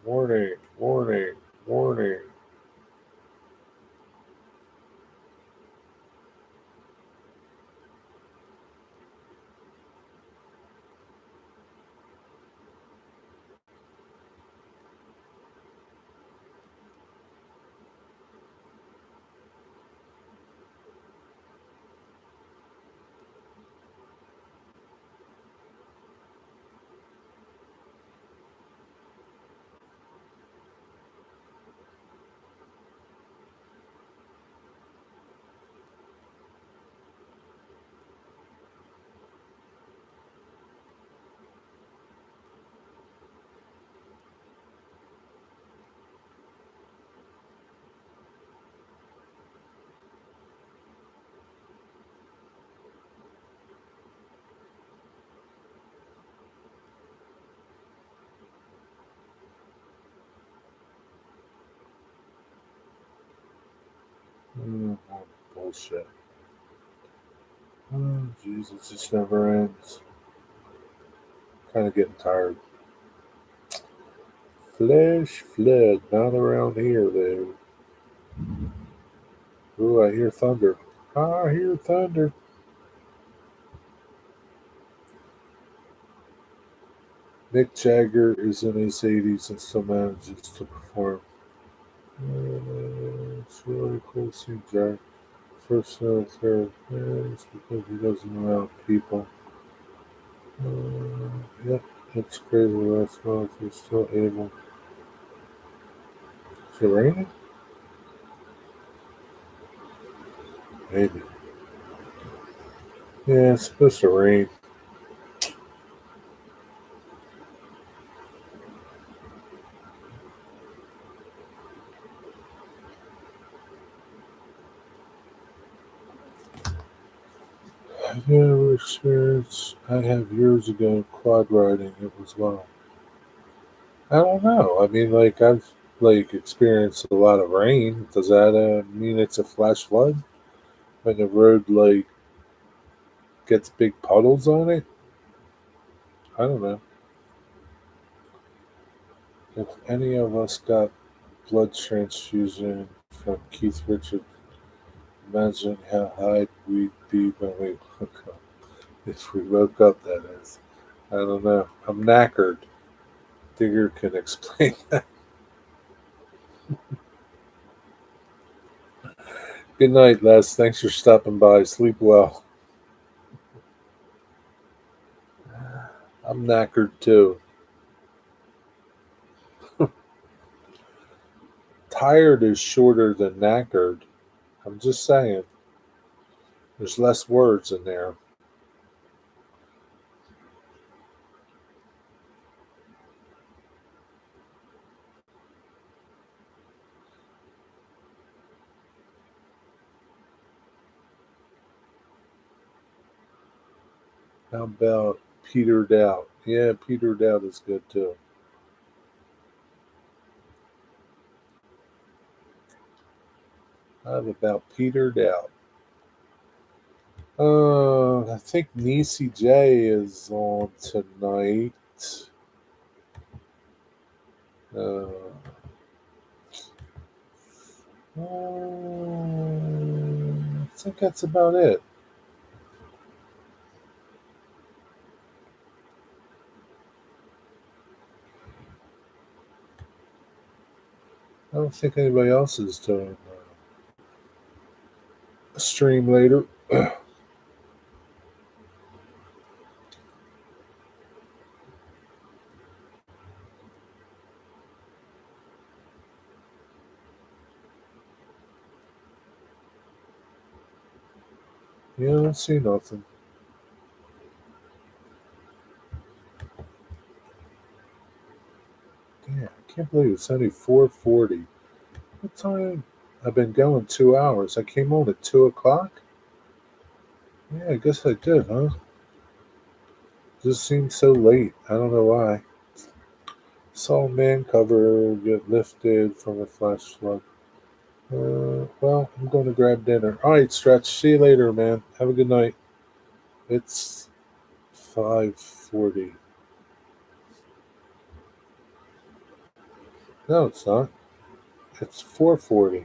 Warning. Warning. Warning. Bullshit. Oh, Jesus, this never ends. Kind of getting tired. Flash flood, not around here though. Ooh, I hear thunder. I hear thunder. Mick Jagger is in his 80s and still manages to perform. It's really cool to see Jack. First third, it's because he doesn't allow people. Yep, it's crazy. Last month he's still able. Is it raining? Maybe. Yeah, it's supposed to rain. I've never experienced. I have years ago quad riding. It was wild. I don't know. I mean, like I've like experienced a lot of rain. Does that mean it's a flash flood when the road like gets big puddles on it? I don't know. If any of us got blood transfusion from Keith Richards, imagine how high we'd be when we woke up. If we woke up, that is. I don't know. I'm knackered. Digger can explain that. Good night, Les. Thanks for stopping by. Sleep well. I'm knackered too. Tired is shorter than knackered. I'm just saying. There's less words in there. How about petered out? Yeah, petered out is good too. How about petered out? I think Nisi J is on tonight. Uh, I think that's about it. I don't think anybody else is doing a stream later. Yeah, I don't see nothing. Yeah, I can't believe it's only 4:40. What time? I've been going 2 hours. I came on at 2 o'clock. Yeah, I guess I did, huh? Just seems so late. I don't know why. Saw a man cover get lifted from a flash flood. Well, I'm going to grab dinner. All right, Stretch. See you later, man. Have a good night. It's 5:40. No, it's not. It's 4:40.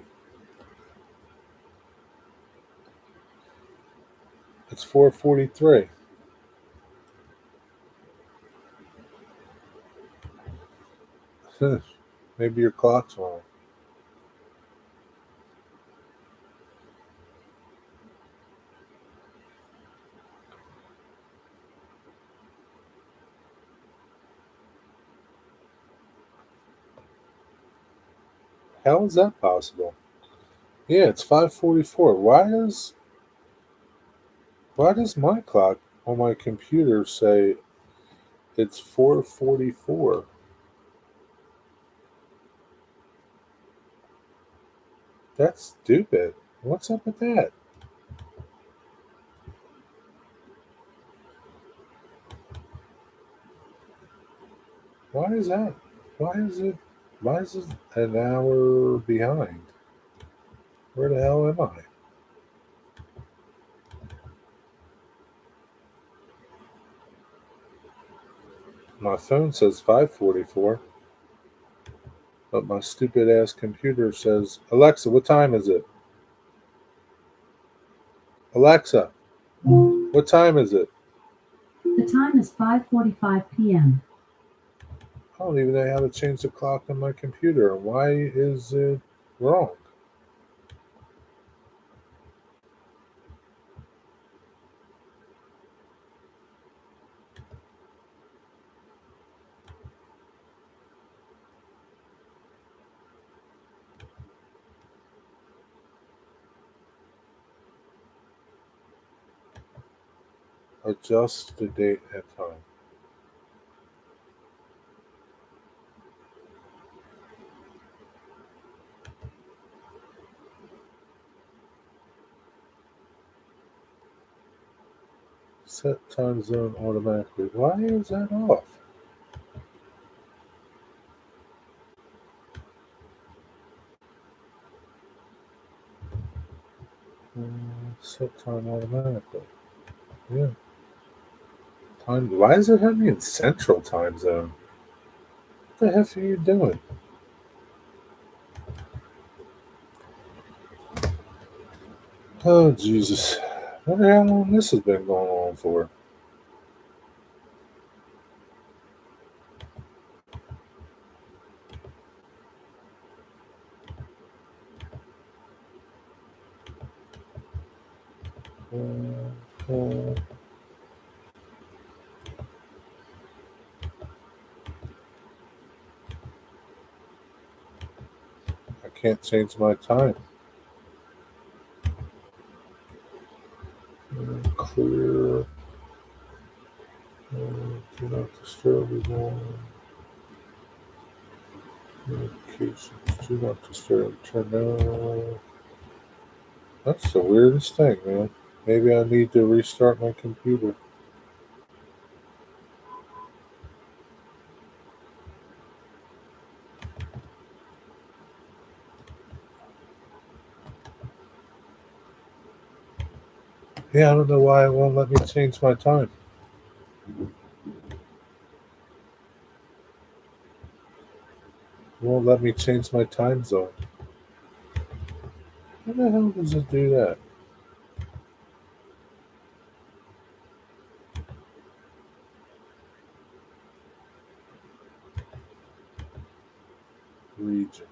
It's 4:43. Maybe your clock's wrong. How is that possible? Yeah, it's 5:44. Why does my clock on my computer say it's 4:44? That's stupid. What's up with that? Why is that? Why is it? Why is it an hour behind? Where the hell am I? My phone says 5:44, but my stupid ass computer says, Alexa, what time is it? Alexa, what time is it? The time is 5:45 p.m. I don't even know how to change the clock on my computer. Why is it wrong? Adjust the date and time. Set time zone automatically. Why is that off? Set time automatically. Yeah. Time. Why does it have me in Central Time Zone? What the heck are you doing? Oh Jesus! I wonder how long this has been going on for. Uh, I can't change my time. Clear. Do not disturb again. Notifications. Do not disturb. Turn on. That's the weirdest thing, man. Maybe I need to restart my computer. Yeah, I don't know why it won't let me change my time. It won't let me change my time zone. How the hell does it do that? Region.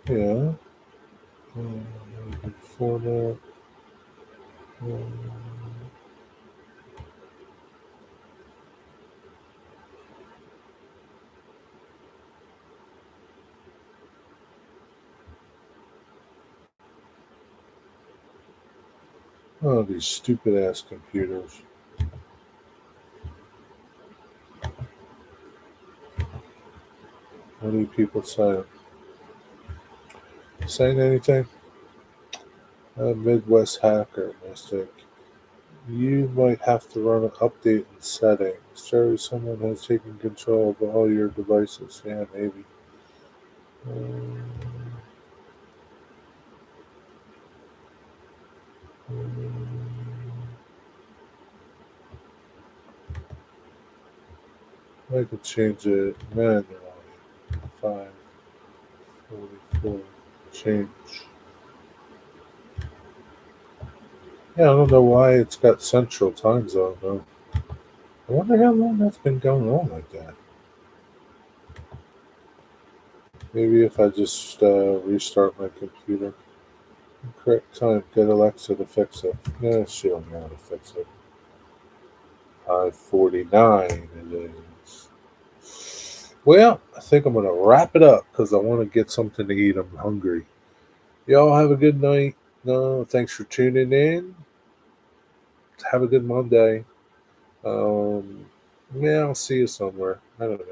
Yeah. Format. Oh, these stupid ass computers. What are you people saying? Saying anything? Midwest hacker, Mystic. You might have to run an update in settings. Jerry, someone has taken control of all your devices. Yeah, maybe. Um, I could change it manually. 544. Change. Yeah, I don't know why it's got Central Time Zone though. I wonder how long that's been going on like that. Maybe if I just restart my computer. Correct time. Get Alexa to fix it. Yeah, she don't know how to fix it. 5:49 it is. Well, I think I'm gonna wrap it up because I want to get something to eat. I'm hungry. Y'all have a good night. No, thanks for tuning in. Have a good Monday. Um, yeah, I'll see you somewhere. I don't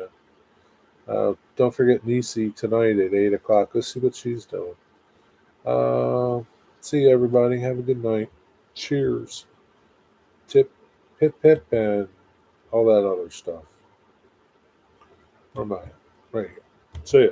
know. Don't forget Nisi tonight at 8 o'clock. Let's see what she's doing. Uh, See you, everybody. Have a good night. Cheers. Tip, pip, pip, and all that other stuff. Right here. See ya.